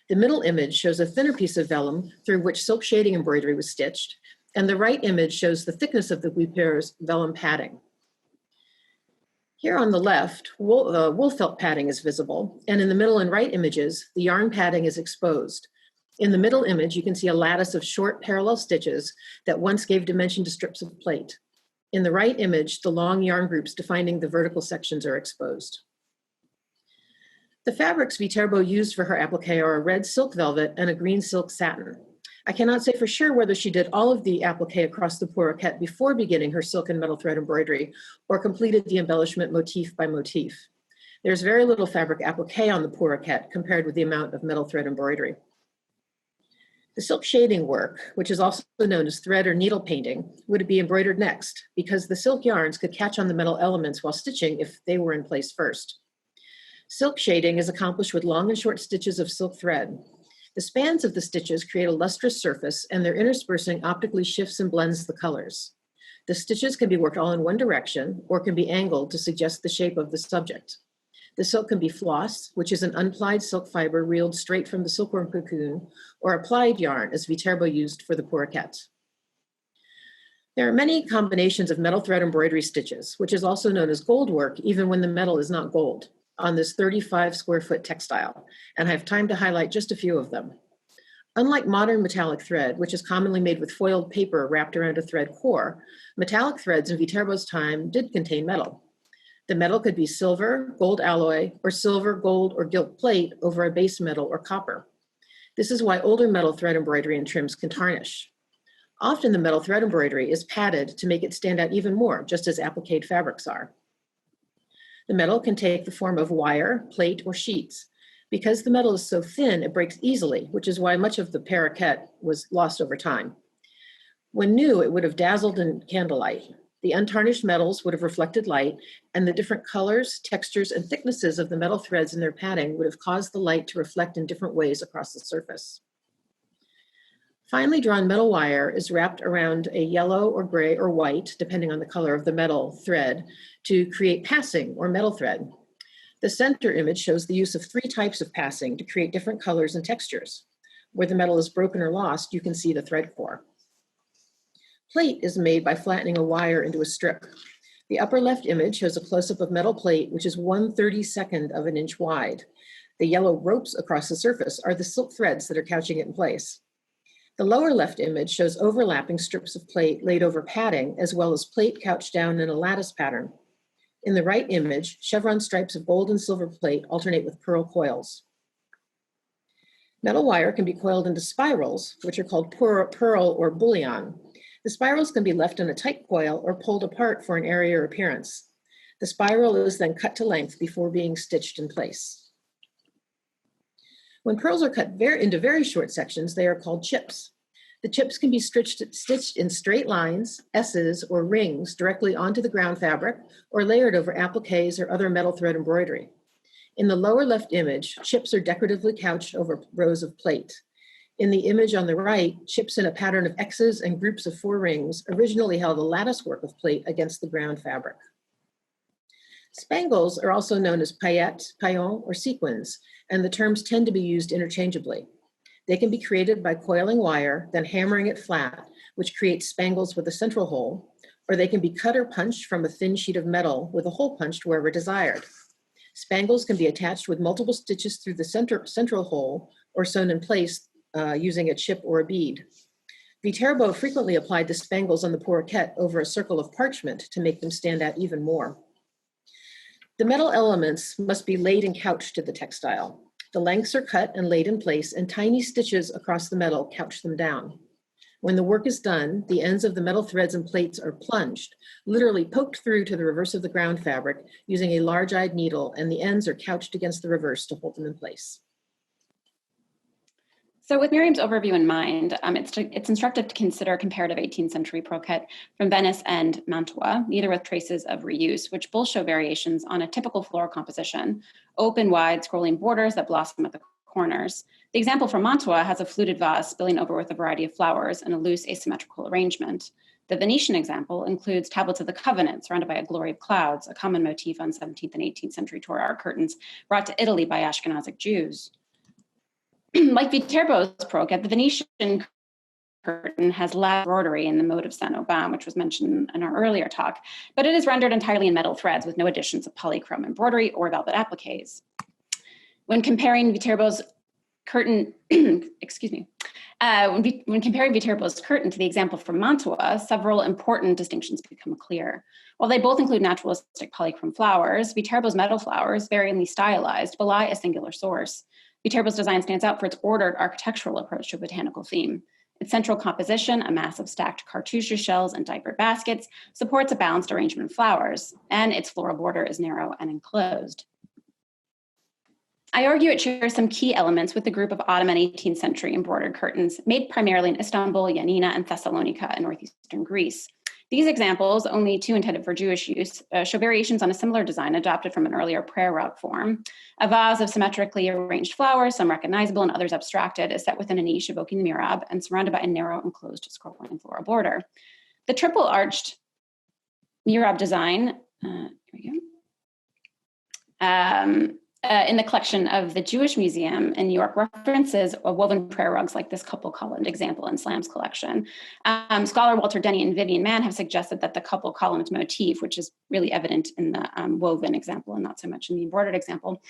The middle image shows a thinner piece of vellum through which silk shading embroidery was stitched, and the right image shows the thickness of the guipure's vellum padding. Here on the left, wool felt padding is visible, and in the middle and right images, the yarn padding is exposed. In the middle image, you can see a lattice of short parallel stitches that once gave dimension to strips of plate. In the right image, the long yarn groups defining the vertical sections are exposed. The fabrics Viterbo used for her applique are a red silk velvet and a green silk satin. I cannot say for sure whether she did all of the applique across the broquette before beginning her silk and metal thread embroidery or completed the embellishment motif by motif. There's very little fabric applique on the broquette compared with the amount of metal thread embroidery. The silk shading work, which is also known as thread or needle painting, would be embroidered next because the silk yarns could catch on the metal elements while stitching if they were in place first. Silk shading is accomplished with long and short stitches of silk thread. The spans of the stitches create a lustrous surface, and their interspersing optically shifts and blends the colors. The stitches can be worked all in one direction or can be angled to suggest the shape of the subject. The silk can be floss, which is an unplied silk fiber reeled straight from the silkworm cocoon, or applied yarn, as Viterbo used for the broquette. There are many combinations of metal thread embroidery stitches, which is also known as gold work, even when the metal is not gold, on this 35 square foot textile, and I have time to highlight just a few of them. Unlike modern metallic thread, which is commonly made with foiled paper wrapped around a thread core, metallic threads in Viterbo's time did contain metal. The metal could be silver, gold alloy, or silver, gold, or gilt plate over a base metal or copper. This is why older metal thread embroidery and trims can tarnish. Often the metal thread embroidery is padded to make it stand out even more, just as applique fabrics are. The metal can take the form of wire, plate, or sheets. Because the metal is so thin, it breaks easily, which is why much of the paraquet was lost over time. When new, it would have dazzled in candlelight. The untarnished metals would have reflected light, and the different colors, textures, and thicknesses of the metal threads in their padding would have caused the light to reflect in different ways across the surface. Finely drawn metal wire is wrapped around a yellow or gray or white, depending on the color of the metal thread, to create passing or metal thread. The center image shows the use of 3 types of passing to create different colors and textures. Where the metal is broken or lost, you can see the thread core. Plate is made by flattening a wire into a strip. The upper left image shows a close-up of metal plate, which is 1/32 of an inch wide. The yellow ropes across the surface are the silk threads that are couching it in place. The lower left image shows overlapping strips of plate laid over padding, as well as plate couched down in a lattice pattern. In the right image, chevron stripes of gold and silver plate alternate with pearl coils. Metal wire can be coiled into spirals, which are called pearl or bullion. The spirals can be left in a tight coil or pulled apart for an airier appearance. The spiral is then cut to length before being stitched in place. When pearls are cut into very short sections, they are called chips. The chips can be stitched in straight lines, S's, or rings directly onto the ground fabric or layered over appliques or other metal thread embroidery. In the lower left image, chips are decoratively couched over rows of plate. In the image on the right, chips in a pattern of X's and groups of 4 rings originally held a lattice work of plate against the ground fabric. Spangles are also known as paillettes, paillons, or sequins, and the terms tend to be used interchangeably. They can be created by coiling wire, then hammering it flat, which creates spangles with a central hole, or they can be cut or punched from a thin sheet of metal with a hole punched wherever desired. Spangles can be attached with multiple stitches through the central hole or sewn in place using a chip or a bead. Viterbo frequently applied the spangles on the paraquet over a circle of parchment to make them stand out even more. The metal elements must be laid and couched to the textile. The lengths are cut and laid in place, and tiny stitches across the metal couch them down. When the work is done, the ends of the metal threads and plates are plunged, literally poked through to the reverse of the ground fabric using a large-eyed needle, and the ends are couched against the reverse to hold them in place. So with Miriam's overview in mind, it's instructive to consider comparative 18th century paraquet from Venice and Mantua, neither with traces of reuse, which both show variations on a typical floral composition, open, wide, scrolling borders that blossom at the corners. The example from Mantua has a fluted vase spilling over with a variety of flowers and a loose asymmetrical arrangement. The Venetian example includes tablets of the covenant surrounded by a glory of clouds, a common motif on 17th and 18th century Torah art curtains brought to Italy by Ashkenazic Jews. Like Viterbo's paraquet, the Venetian curtain has lattice embroidery in the mode of Saint-Aubin, which was mentioned in our earlier talk, but it is rendered entirely in metal threads with no additions of polychrome embroidery or velvet appliques. When comparing Viterbo's curtain, when comparing Viterbo's curtain to the example from Mantua, several important distinctions become clear. While they both include naturalistic polychrome flowers, Viterbo's metal flowers, varyingly stylized, belie a singular source. Viterbo's design stands out for its ordered architectural approach to a botanical theme. Its central composition, a mass of stacked cartouche shells and diapered baskets, supports a balanced arrangement of flowers, and its floral border is narrow and enclosed. I argue it shares some key elements with the group of Ottoman 18th century embroidered curtains made primarily in Istanbul, Yanina, and Thessalonica in northeastern Greece. These examples, only 2 intended for Jewish use, show variations on a similar design adopted from an earlier prayer rug form. A vase of symmetrically arranged flowers, some recognizable and others abstracted, is set within a niche evoking the mihrab and surrounded by a narrow enclosed scrolling floral border. The triple arched mihrab design, in the collection of the Jewish Museum in New York references woven prayer rugs like this couple columned example in Slam's collection. Scholar Walter Denny and Vivian Mann have suggested that the couple columned motif, which is really evident in the woven example and not so much in the embroidered example,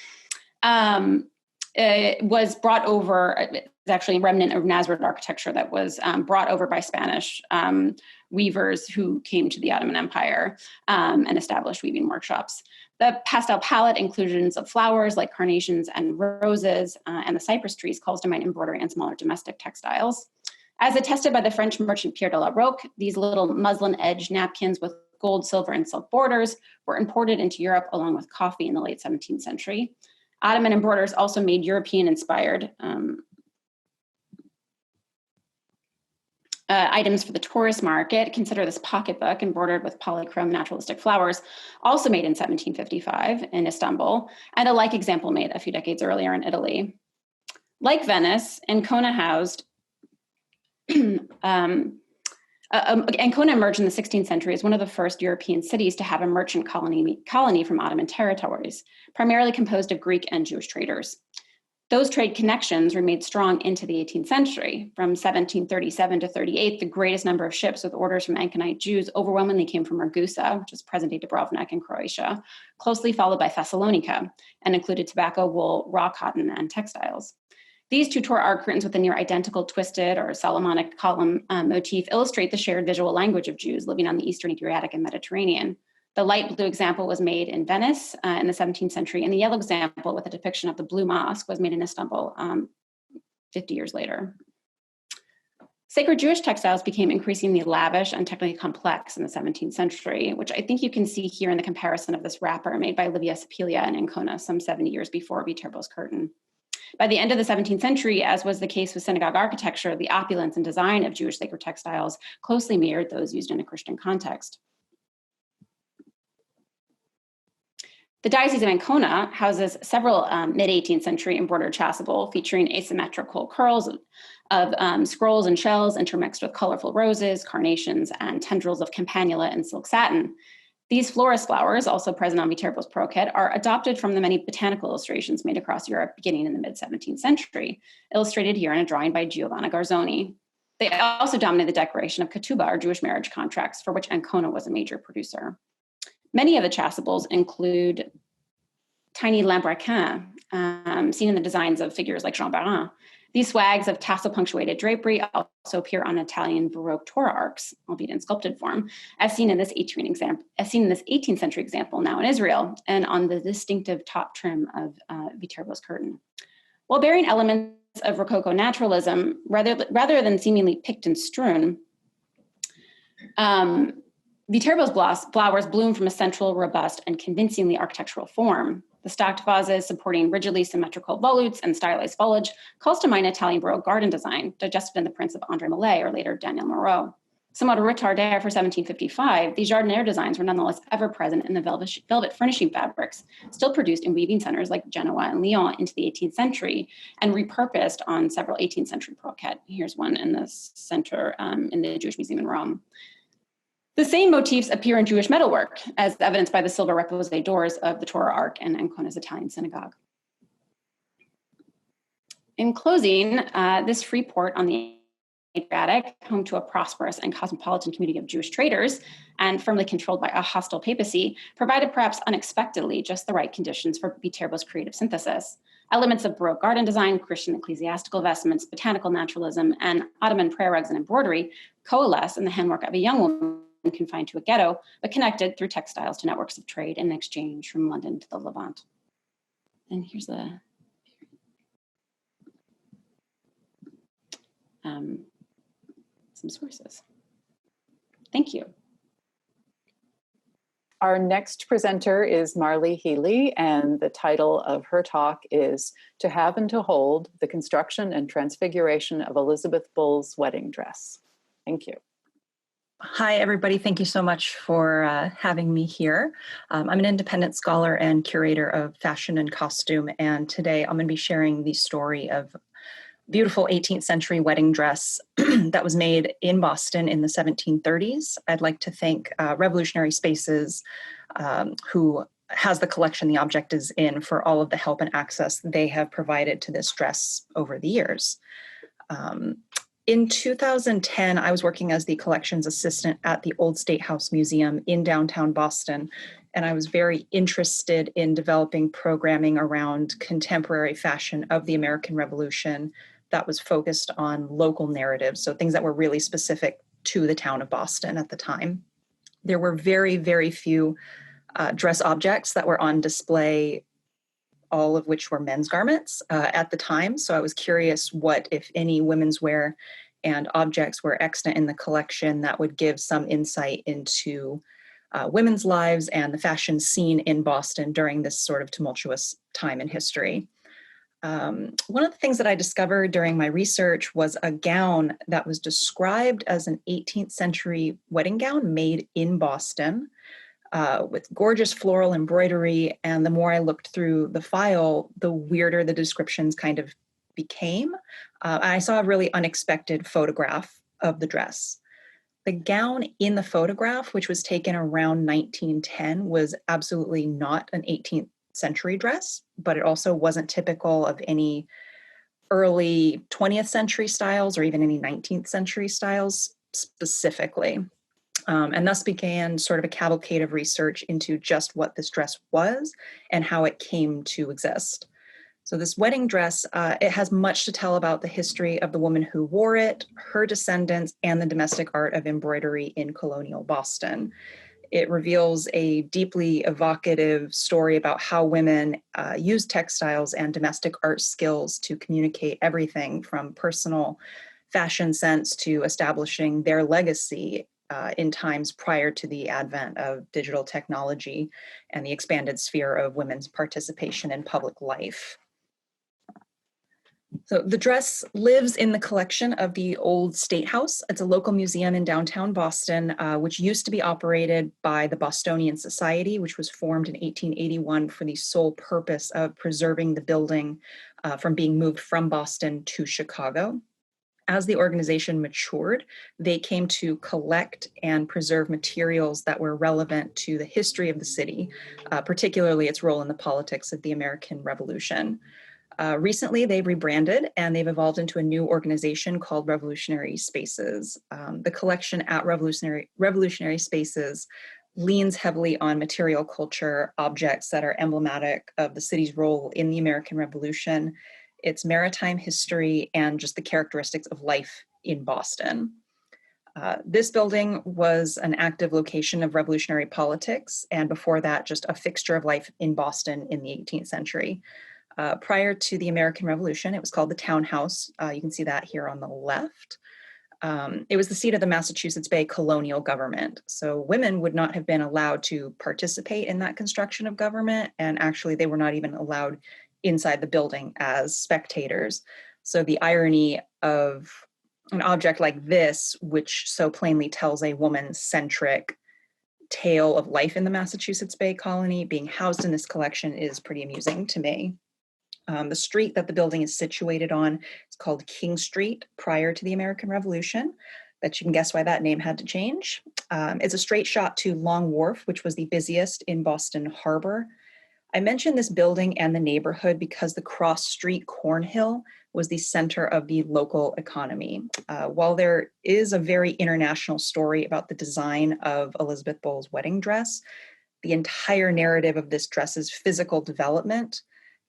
was brought over, it's actually a remnant of Nazareth architecture that was brought over by Spanish weavers who came to the Ottoman Empire and established weaving workshops. The pastel palette inclusions of flowers like carnations and roses and the cypress trees calls to mind embroidery and smaller domestic textiles. As attested by the French merchant Pierre de la Roque, these little muslin edged napkins with gold, silver, and silk borders were imported into Europe along with coffee in the late 17th century. Ottoman embroiders also made European-inspired items for the tourist market. Consider this pocketbook embroidered with polychrome naturalistic flowers, also made in 1755 in Istanbul, and a like example made a few decades earlier in Italy. Like Venice, Ancona housed Ancona emerged in the 16th century as one of the first European cities to have a merchant colony from Ottoman territories, primarily composed of Greek and Jewish traders. Those trade connections remained strong into the 18th century. From 1737 to 38, the greatest number of ships with orders from Anconite Jews overwhelmingly came from Ragusa, which is present-day Dubrovnik in Croatia, closely followed by Thessalonica, and included tobacco, wool, raw cotton, and textiles. These two Torah art curtains with a near identical twisted or Solomonic column motif illustrate the shared visual language of Jews living on the Eastern Adriatic and Mediterranean. The light blue example was made in Venice in the 17th century, and the yellow example with a depiction of the Blue Mosque was made in Istanbul 50 years later. Sacred Jewish textiles became increasingly lavish and technically complex in the 17th century, which I think you can see here in the comparison of this wrapper made by Livia Sipilia in Ancona some 70 years before Viterbo's curtain. By the end of the 17th century, as was the case with synagogue architecture, the opulence and design of Jewish sacred textiles closely mirrored those used in a Christian context. The Diocese of Ancona houses several mid-18th century embroidered chasuble featuring asymmetrical curls of scrolls and shells intermixed with colorful roses, carnations, and tendrils of campanula and silk satin. These florist flowers, also present on Viterbo's Croquet, are adopted from the many botanical illustrations made across Europe beginning in the mid-17th century, illustrated here in a drawing by Giovanna Garzoni. They also dominate the decoration of ketubah, or Jewish marriage contracts, for which Ancona was a major producer. Many of the chasubles include tiny lambrequins, seen in the designs of figures like Jean Barin. These swags of tassel-punctuated drapery also appear on Italian Baroque Torah arcs, albeit in sculpted form, as seen in this 18th century example now in Israel, and on the distinctive top trim of Viterbo's curtain. While bearing elements of Rococo naturalism, rather than seemingly picked and strewn, Viterbo's flowers bloom from a central, robust, and convincingly architectural form. The stocked vases supporting rigidly symmetrical volutes and stylized foliage calls to mind Italian Baroque garden design, digested in the prints of André Mallet or later Daniel Moreau. Somewhat retardé for 1755, these jardiniere designs were nonetheless ever present in the velvet furnishing fabrics, still produced in weaving centers like Genoa and Lyon into the 18th century, and repurposed on several 18th century croquettes. Here's one in the center in the Jewish Museum in Rome. The same motifs appear in Jewish metalwork, as evidenced by the silver repoussé doors of the Torah Ark and Ancona's Italian synagogue. In closing, this free port on the Adriatic, home to a prosperous and cosmopolitan community of Jewish traders and firmly controlled by a hostile papacy, provided perhaps unexpectedly just the right conditions for Viterbo's creative synthesis. Elements of Baroque garden design, Christian ecclesiastical vestments, botanical naturalism, and Ottoman prayer rugs and embroidery coalesce in the handwork of a young woman confined to a ghetto, but connected through textiles to networks of trade and exchange from London to the Levant. And here's the some sources. Thank you. Our next presenter is Marley Healy, and the title of her talk is To Have and to Hold, the Construction and Transfiguration of Elizabeth Bull's Wedding Dress. Thank you. Hi, everybody. Thank you so much for having me here. I'm an independent scholar and curator of fashion and costume, and today I'm going to be sharing the story of beautiful 18th century wedding dress that was made in Boston in the 1730s. I'd like to thank Revolutionary Spaces, who has the collection the object is in, for all of the help and access they have provided to this dress over the years. In 2010, I was working as the collections assistant at the Old State House Museum in downtown Boston, And I was very interested in developing programming around contemporary fashion of the American Revolution that was focused on local narratives, so things that were really specific to the town of Boston at the time. There were very, very few dress objects that were on display, all of which were men's garments at the time. So I was curious what, if any, women's wear and objects were extant in the collection that would give some insight into women's lives and the fashion scene in Boston during this sort of tumultuous time in history. One of the things that I discovered during my research was a gown that was described as an 18th century wedding gown made in Boston with gorgeous floral embroidery. And the more I looked through the file, the weirder the descriptions kind of became. I saw a really unexpected photograph of the dress. The gown in the photograph, which was taken around 1910, was absolutely not an 18th century dress, but it also wasn't typical of any early 20th century styles or even any 19th century styles specifically. And thus began sort of a cavalcade of research into just what this dress was and how it came to exist. So this wedding dress, it has much to tell about the history of the woman who wore it, her descendants, and the domestic art of embroidery in colonial Boston. It reveals a deeply evocative story about how women used textiles and domestic art skills to communicate everything from personal fashion sense to establishing their legacy in times prior to the advent of digital technology and the expanded sphere of women's participation in public life. So the dress lives in the collection of the Old State House. It's a local museum in downtown Boston, which used to be operated by the Bostonian Society, which was formed in 1881 for the sole purpose of preserving the building from being moved from Boston to Chicago. As the organization matured, they came to collect and preserve materials that were relevant to the history of the city, particularly its role in the politics of the American Revolution. Recently, they've rebranded and they've evolved into a new organization called Revolutionary Spaces. The collection at Revolutionary Spaces leans heavily on material culture objects that are emblematic of the city's role in the American Revolution, its maritime history, and just the characteristics of life in Boston. This building was an active location of revolutionary politics, and before that, just a fixture of life in Boston in the 18th century. Prior to the American Revolution, it was called the Townhouse. You can see that here on the left. It was the seat of the Massachusetts Bay colonial government. So women would not have been allowed to participate in that construction of government, and actually they were not even allowed inside the building as spectators. So the irony of an object like this, which so plainly tells a woman-centric tale of life in the Massachusetts Bay colony, being housed in this collection is pretty amusing to me. The street that the building is situated on is called King Street prior to the American Revolution. Bet you can guess why that name had to change. It's a straight shot to Long Wharf, which was the busiest in Boston Harbor. I mentioned this building and the neighborhood because the cross street Cornhill was the center of the local economy. While there is a very international story about the design of Elizabeth Bohl's wedding dress, the entire narrative of this dress's physical development,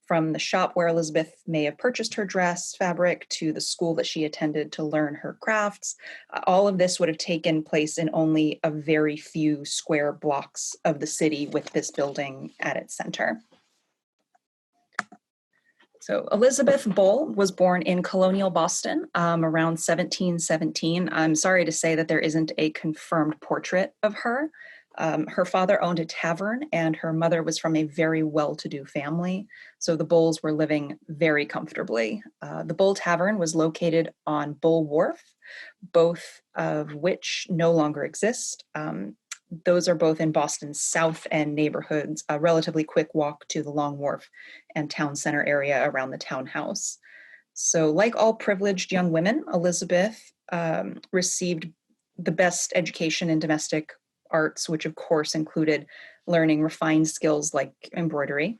from the shop where Elizabeth may have purchased her dress fabric to the school that she attended to learn her crafts, all of this would have taken place in only a very few square blocks of the city with this building at its center. So Elizabeth Bohl was born in colonial Boston around 1717. I'm sorry to say that there isn't a confirmed portrait of her. Her father owned a tavern and her mother was from a very well-to-do family. So the Bohls were living very comfortably. The Bohl Tavern was located on Bull Wharf, both of which no longer exist. Those are both in Boston's South End neighborhoods, a relatively quick walk to the Long Wharf and town center area around the townhouse. So like all privileged young women, Elizabeth received the best education in domestic arts, which of course included learning refined skills like embroidery.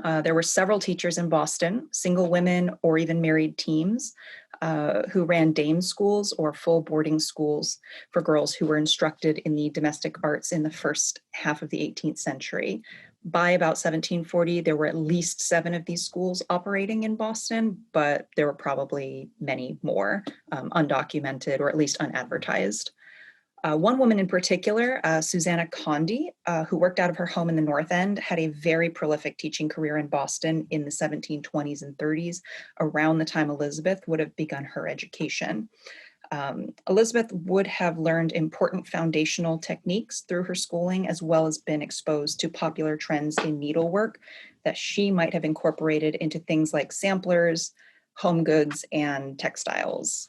There were several teachers in Boston, single women or even married teams. who ran dame schools or full boarding schools for girls who were instructed in the domestic arts in the first half of the 18th century. By about 1740, there were at least 7 of these schools operating in Boston, but there were probably many more undocumented or at least unadvertised. One woman in particular, Susanna Condy, who worked out of her home in the North End, had a very prolific teaching career in Boston in the 1720s and 30s, around the time Elizabeth would have begun her education. Elizabeth would have learned important foundational techniques through her schooling, as well as been exposed to popular trends in needlework that she might have incorporated into things like samplers, home goods, and textiles.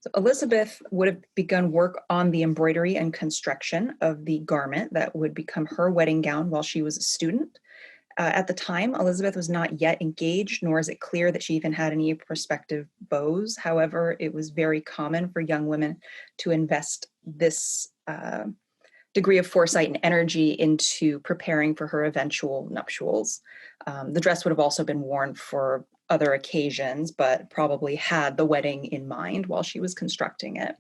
So Elizabeth would have begun work on the embroidery and construction of the garment that would become her wedding gown while she was a student. At the time, Elizabeth was not yet engaged, nor is it clear that she even had any prospective beaux. However, it was very common for young women to invest this degree of foresight and energy into preparing for her eventual nuptials. The dress would have also been worn for other occasions, but probably had the wedding in mind while she was constructing it.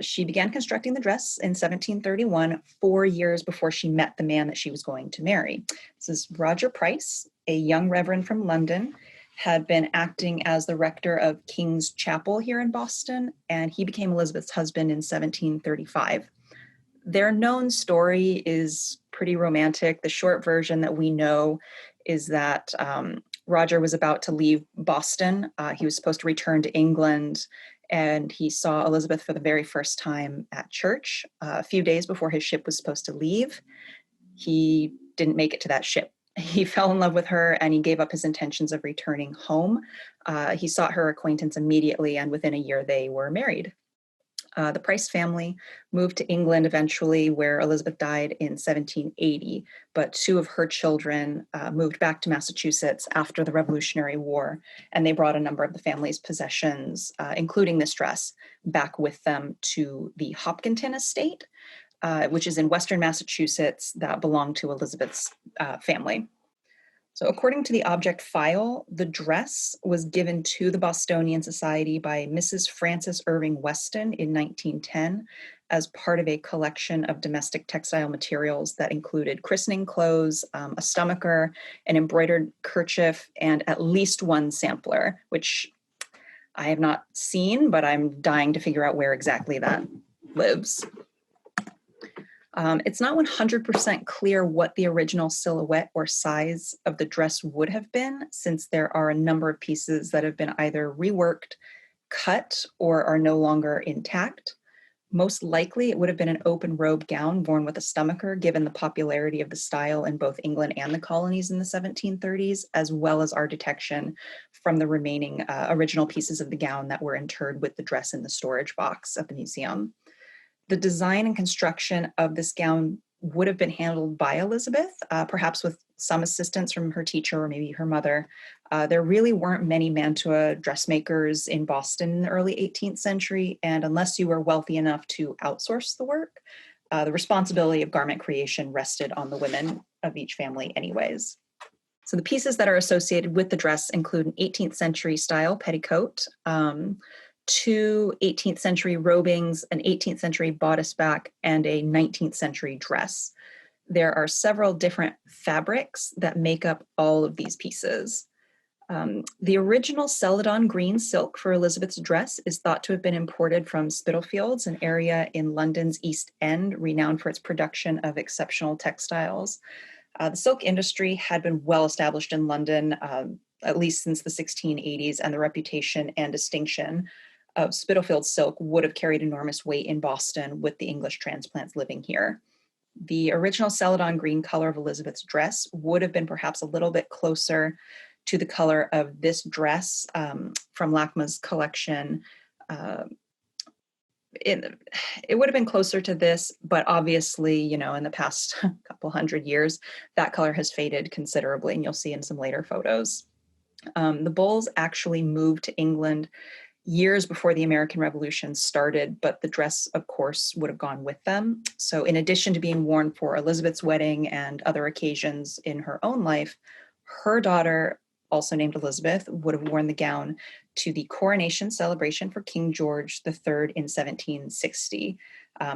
She began constructing the dress in 1731, 4 years before she met the man that she was going to marry. This is Roger Price, a young reverend from London, had been acting as the rector of King's Chapel here in Boston, and he became Elizabeth's husband in 1735. Their known story is pretty romantic. The short version that we know is that Roger was about to leave Boston. He was supposed to return to England, and he saw Elizabeth for the very first time at church a few days before his ship was supposed to leave. He didn't make it to that ship. He fell in love with her and he gave up his intentions of returning home. He sought her acquaintance immediately, and within a year they were married. The Price family moved to England eventually, where Elizabeth died in 1780, but 2 of her children moved back to Massachusetts after the Revolutionary War, and they brought a number of the family's possessions, including this dress, back with them to the Hopkinton estate, which is in Western Massachusetts, that belonged to Elizabeth's family. So according to the object file, the dress was given to the Bostonian Society by Mrs. Frances Irving Weston in 1910 as part of a collection of domestic textile materials that included christening clothes, a stomacher, an embroidered kerchief, and at least 1 sampler, which I have not seen, but I'm dying to figure out where exactly that lives. It's not 100% clear what the original silhouette or size of the dress would have been, since there are a number of pieces that have been either reworked, cut, or are no longer intact. Most likely, it would have been an open robe gown worn with a stomacher, given the popularity of the style in both England and the colonies in the 1730s, as well as our detection from the remaining original pieces of the gown that were interred with the dress in the storage box at the museum. The design and construction of this gown would have been handled by Elizabeth, perhaps with some assistance from her teacher or maybe her mother. There really weren't many mantua dressmakers in Boston in the early 18th century, and unless you were wealthy enough to outsource the work, the responsibility of garment creation rested on the women of each family anyways. So the pieces that are associated with the dress include an 18th century style petticoat, 2 18th century robings, an 18th century bodice back, and a 19th century dress. There are several different fabrics that make up all of these pieces. The original celadon green silk for Elizabeth's dress is thought to have been imported from Spitalfields, an area in London's East End renowned for its production of exceptional textiles. The silk industry had been well established in London, at least since the 1680s, and the reputation and distinction of Spitalfields silk would have carried enormous weight in Boston with the English transplants living here. The original celadon green color of Elizabeth's dress would have been perhaps a little bit closer to the color of this dress from LACMA's collection. It would have been closer to this, but obviously, in the past couple hundred years, that color has faded considerably, and you'll see in some later photos. The Bulls actually moved to England years before the American Revolution started, but the dress, of course, would have gone with them. So in addition to being worn for Elizabeth's wedding and other occasions in her own life, her daughter also named Elizabeth, would have worn the gown to the coronation celebration for King George III in 1760.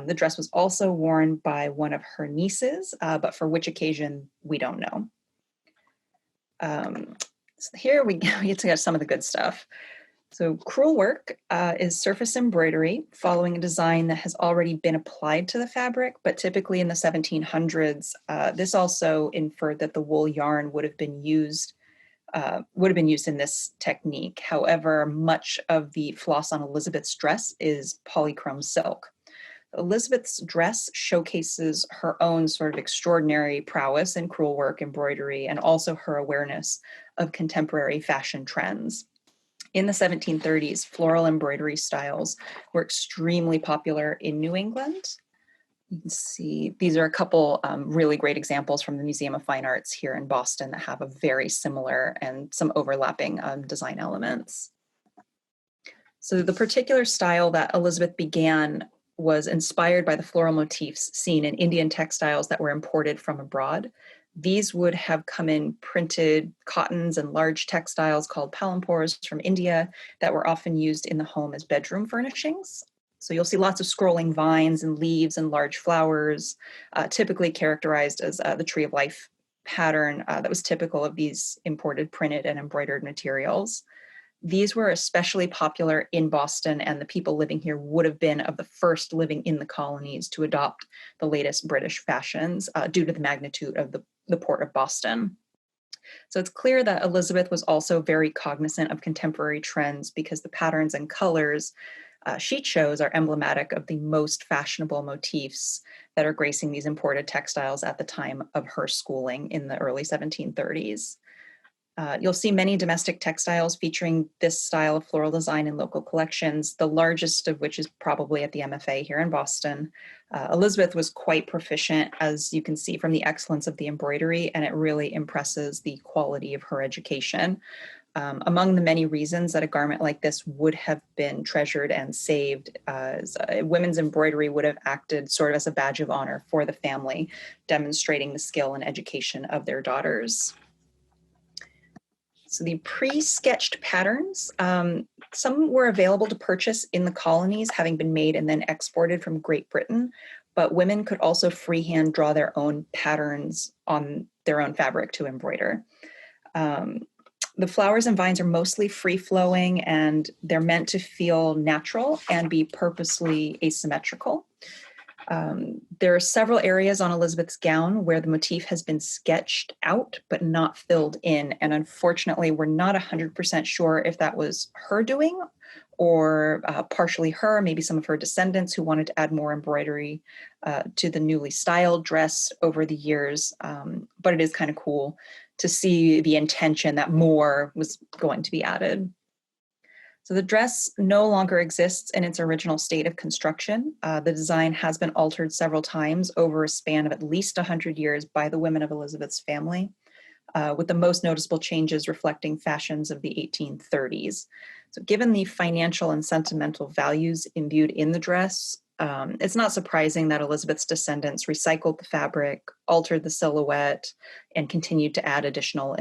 The dress was also worn by one of her nieces, but for which occasion, we don't know. So here we get to get some of the good stuff. So crewel work is surface embroidery following a design that has already been applied to the fabric, but typically in the 1700s, this also inferred that the wool yarn would have been used in this technique. However, much of the floss on Elizabeth's dress is polychrome silk. Elizabeth's dress showcases her own sort of extraordinary prowess in crewel work, embroidery, and also her awareness of contemporary fashion trends. In the 1730s, floral embroidery styles were extremely popular in New England. You can see these are a couple really great examples from the Museum of Fine Arts here in Boston that have a very similar and some overlapping design elements. So the particular style that Elizabeth began was inspired by the floral motifs seen in Indian textiles that were imported from abroad. These would have come in printed cottons and large textiles called palampores from India that were often used in the home as bedroom furnishings. So you'll see lots of scrolling vines and leaves and large flowers, typically characterized as the tree of life pattern that was typical of these imported printed and embroidered materials. These were especially popular in Boston, and the people living here would have been of the first living in the colonies to adopt the latest British fashions due to the magnitude of the port of Boston. So it's clear that Elizabeth was also very cognizant of contemporary trends because the patterns and colors she chose are emblematic of the most fashionable motifs that are gracing these imported textiles at the time of her schooling in the early 1730s. You'll see many domestic textiles featuring this style of floral design in local collections, the largest of which is probably at the MFA here in Boston. Elizabeth was quite proficient, as you can see from the excellence of the embroidery, and it really impresses the quality of her education. Among the many reasons that a garment like this would have been treasured and saved, women's embroidery would have acted sort of as a badge of honor for the family, demonstrating the skill and education of their daughters. So the pre-sketched patterns, some were available to purchase in the colonies, having been made and then exported from Great Britain, but women could also freehand draw their own patterns on their own fabric to embroider. The flowers and vines are mostly free-flowing, and they're meant to feel natural and be purposely asymmetrical. There are several areas on Elizabeth's gown where the motif has been sketched out but not filled in, and unfortunately we're not 100% sure if that was her doing or partially her, maybe some of her descendants who wanted to add more embroidery to the newly styled dress over the years, but it is kind of cool to see the intention that more was going to be added. So the dress no longer exists in its original state of construction. The design has been altered several times over a span of at least 100 years by the women of Elizabeth's family, with the most noticeable changes reflecting fashions of the 1830s. So given the financial and sentimental values imbued in the dress, it's not surprising that Elizabeth's descendants recycled the fabric, altered the silhouette, and continued to add additional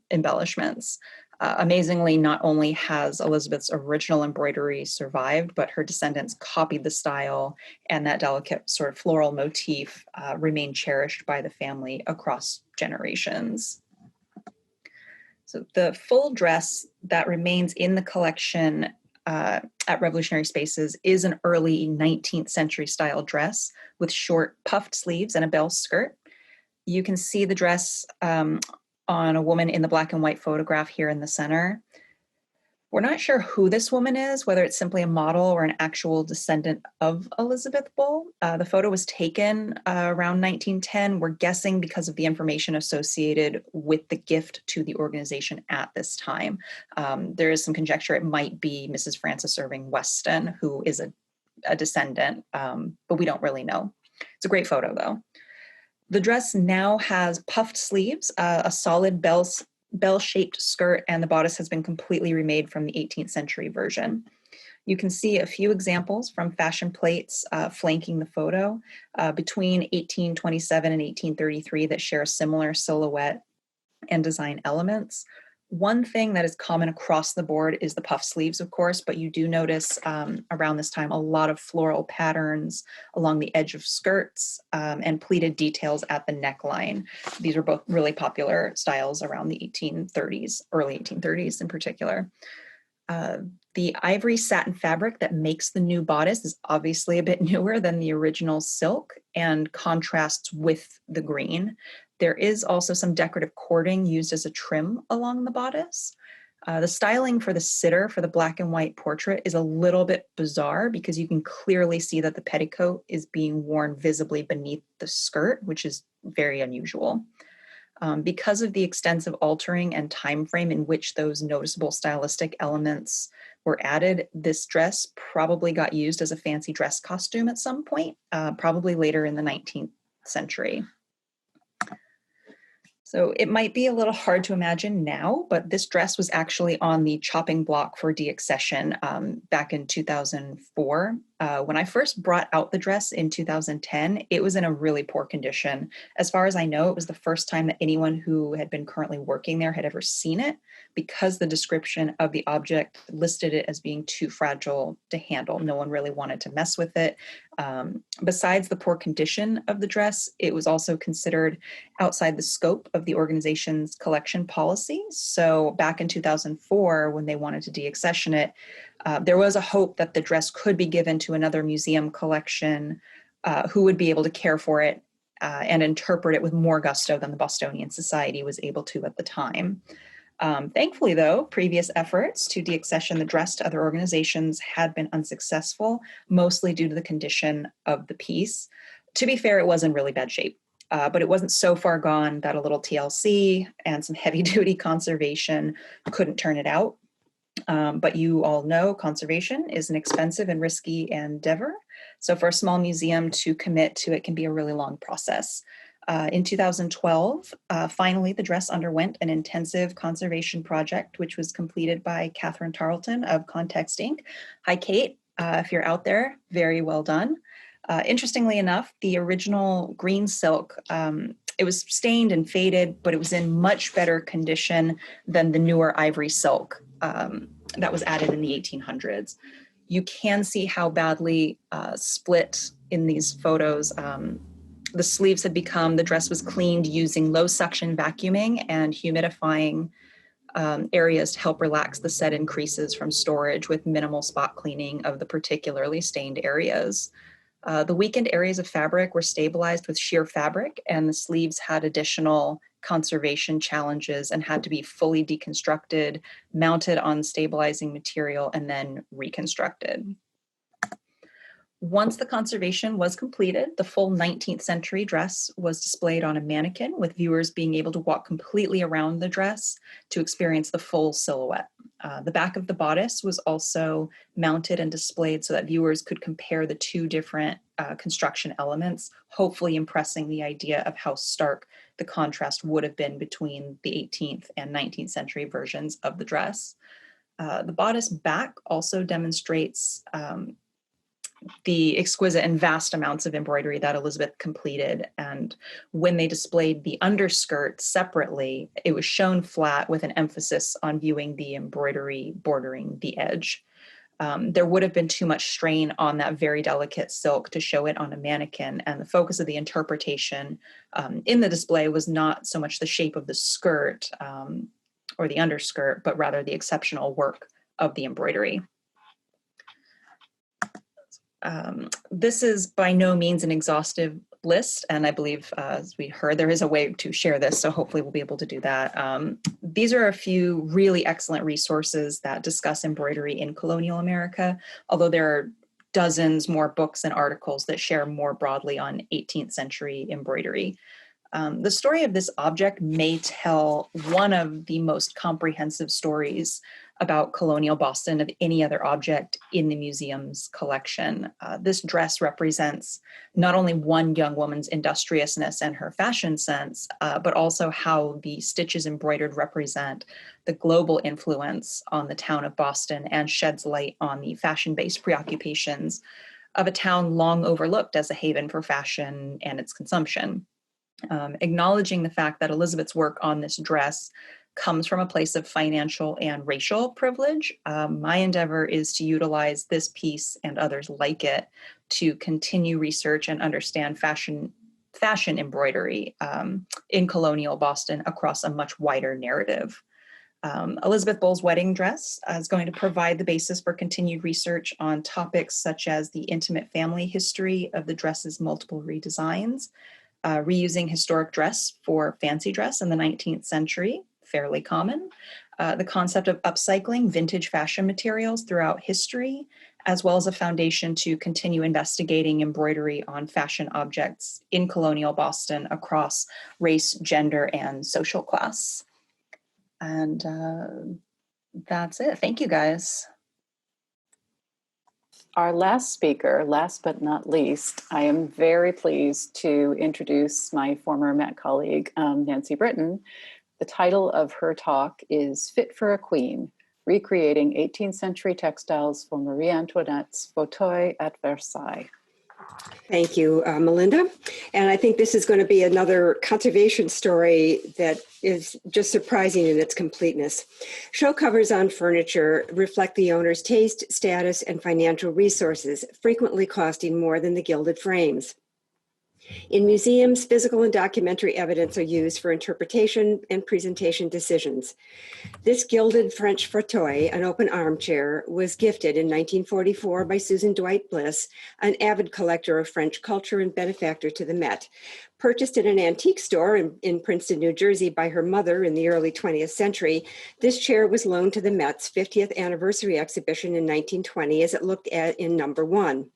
embellishments. Amazingly, not only has Elizabeth's original embroidery survived, but her descendants copied the style, and that delicate sort of floral motif remained cherished by the family across generations. So the full dress that remains in the collection at Revolutionary Spaces is an early 19th century style dress with short puffed sleeves and a bell skirt. You can see the dress on a woman in the black and white photograph here in the center. We're not sure who this woman is, whether it's simply a model or an actual descendant of Elizabeth Bull. The photo was taken around 1910. We're guessing because of the information associated with the gift to the organization at this time. There is some conjecture it might be Mrs. Frances Irving Weston, who is a descendant, but we don't really know. It's a great photo though. The dress now has puffed sleeves, a solid bell-shaped skirt, and the bodice has been completely remade from the 18th century version. You can see a few examples from fashion plates flanking the photo between 1827 and 1833 that share a similar silhouette and design elements. One thing that is common across the board is the puff sleeves, of course, but you do notice around this time a lot of floral patterns along the edge of skirts and pleated details at the neckline. These were both really popular styles around the 1830s, early 1830s in particular. The ivory satin fabric that makes the new bodice is obviously a bit newer than the original silk and contrasts with the green. There is also some decorative cording used as a trim along the bodice. The styling for the sitter for the black and white portrait is a little bit bizarre because you can clearly see that the petticoat is being worn visibly beneath the skirt, which is very unusual. Because of the extensive altering and time frame in which those noticeable stylistic elements were added, this dress probably got used as a fancy dress costume at some point, probably later in the 19th century. So it might be a little hard to imagine now, but this dress was actually on the chopping block for deaccession back in 2004. When I first brought out the dress in 2010, it was in a really poor condition. As far as I know, it was the first time that anyone who had been currently working there had ever seen it, because the description of the object listed it as being too fragile to handle. No one really wanted to mess with it. Besides the poor condition of the dress, it was also considered outside the scope of the organization's collection policy. So back in 2004, when they wanted to deaccession it, there was a hope that the dress could be given to another museum collection who would be able to care for it and interpret it with more gusto than the Bostonian Society was able to at the time. Thankfully, though, previous efforts to deaccession the dress to other organizations had been unsuccessful, mostly due to the condition of the piece. To be fair, it was in really bad shape, but it wasn't so far gone that a little TLC and some heavy-duty conservation couldn't turn it out. But you all know conservation is an expensive and risky endeavor. So for a small museum to commit to it can be a really long process. In 2012, finally, the dress underwent an intensive conservation project, which was completed by Catherine Tarleton of Context Inc. Hi, Kate. If you're out there, very well done. Interestingly enough, the original green silk, it was stained and faded, but it was in much better condition than the newer ivory silk that was added in the 1800s. You can see how badly split in these photos. The sleeves had become, the dress was cleaned using low suction vacuuming and humidifying areas to help relax the set-in creases from storage with minimal spot cleaning of the particularly stained areas. The weakened areas of fabric were stabilized with sheer fabric, and the sleeves had additional conservation challenges and had to be fully deconstructed, mounted on stabilizing material, and then reconstructed. Once the conservation was completed, the full 19th century dress was displayed on a mannequin, with viewers being able to walk completely around the dress to experience the full silhouette. The back of the bodice was also mounted and displayed so that viewers could compare the two different construction elements, hopefully impressing the idea of how stark the contrast would have been between the 18th and 19th century versions of the dress. The bodice back also demonstrates the exquisite and vast amounts of embroidery that Elizabeth completed. And when they displayed the underskirt separately, it was shown flat with an emphasis on viewing the embroidery bordering the edge. There would have been too much strain on that very delicate silk to show it on a mannequin, and the focus of the interpretation in the display was not so much the shape of the skirt or the underskirt, but rather the exceptional work of the embroidery. This is by no means an exhaustive list, and I believe, as we heard, there is a way to share this, so hopefully we'll be able to do that. These are a few really excellent resources that discuss embroidery in colonial America, although there are dozens more books and articles that share more broadly on 18th century embroidery. The story of this object may tell one of the most comprehensive stories about colonial Boston of any other object in the museum's collection. This dress represents not only one young woman's industriousness and her fashion sense, but also how the stitches embroidered represent the global influence on the town of Boston and sheds light on the fashion-based preoccupations of a town long overlooked as a haven for fashion and its consumption. Acknowledging the fact that Elizabeth's work on this dress comes from a place of financial and racial privilege. My endeavor is to utilize this piece and others like it to continue research and understand fashion embroidery in colonial Boston across a much wider narrative. Elizabeth Bull's wedding dress is going to provide the basis for continued research on topics such as the intimate family history of the dress's multiple redesigns, reusing historic dress for fancy dress in the 19th century, fairly common, the concept of upcycling vintage fashion materials throughout history, as well as a foundation to continue investigating embroidery on fashion objects in colonial Boston across race, gender, and social class. And that's it. Thank you, guys. Our last speaker, last but not least, I am very pleased to introduce my former Met colleague, Nancy Britton. The title of her talk is Fit for a Queen, Recreating 18th Century Textiles for Marie Antoinette's Fauteuil at Versailles. Thank you, Melinda. And I think this is going to be another conservation story that is just surprising in its completeness. Show covers on furniture reflect the owner's taste, status, and financial resources, frequently costing more than the gilded frames. In museums, physical and documentary evidence are used for interpretation and presentation decisions. This gilded French fauteuil, an open armchair, was gifted in 1944 by Susan Dwight Bliss, an avid collector of French culture and benefactor to the Met. Purchased in an antique store in Princeton, New Jersey by her mother in the early 20th century, this chair was loaned to the Met's 50th anniversary exhibition in 1920 as it looked at in number 1.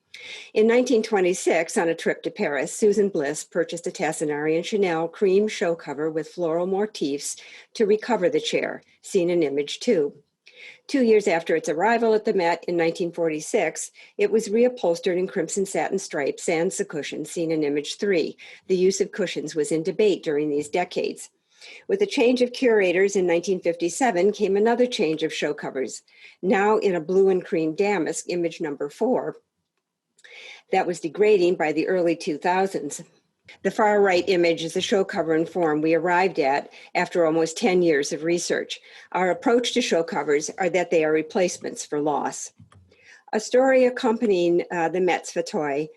In 1926, on a trip to Paris, Susan Bliss purchased a Tassinari and Chenille cream show cover with floral motifs to recover the chair, seen in image 2. 2 years after its arrival at the Met in 1946, it was reupholstered in crimson satin stripes sans the cushion, seen in image 3. The use of cushions was in debate during these decades. With a change of curators in 1957 came another change of show covers, now in a blue and cream damask, image number 4. That was degrading by the early 2000s. The far right image is the show cover and form we arrived at after almost 10 years of research. Our approach to show covers are that they are replacements for loss. A story accompanying the Met's fauteuil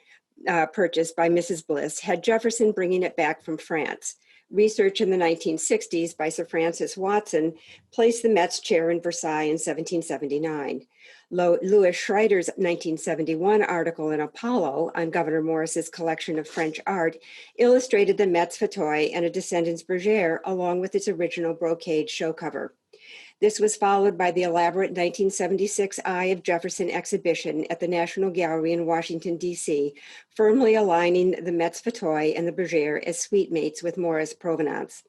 purchased by Mrs. Bliss had Jefferson bringing it back from France. Research in the 1960s by Sir Francis Watson placed the Met's chair in Versailles in 1779. Louis Schreider's 1971 article in Apollo on Gouverneur Morris's collection of French art illustrated the Met's fauteuil and a descendant's bergère along with its original brocade show cover. This was followed by the elaborate 1976 Eye of Jefferson exhibition at the National Gallery in Washington, D.C., firmly aligning the Met's fauteuil and the bergère as suite mates with Morris Provenance.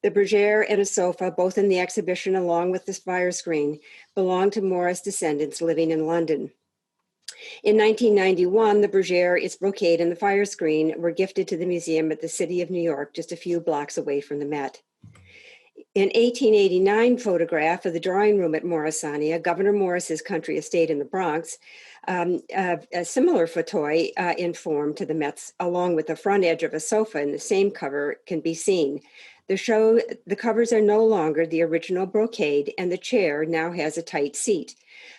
The bergère and a sofa, both in the exhibition along with the fire screen, belong to Morris descendants living in London. In 1991, the bergère, its brocade, and the fire screen were gifted to the museum at the City of New York, just a few blocks away from the Met. An 1889 photograph of the drawing room at Morrisania, Gouverneur Morris's country estate in the Bronx, a similar fauteuil in form to the Met's, along with the front edge of a sofa in the same cover, can be seen. The covers are no longer the original brocade, and the chair now has a tight seat.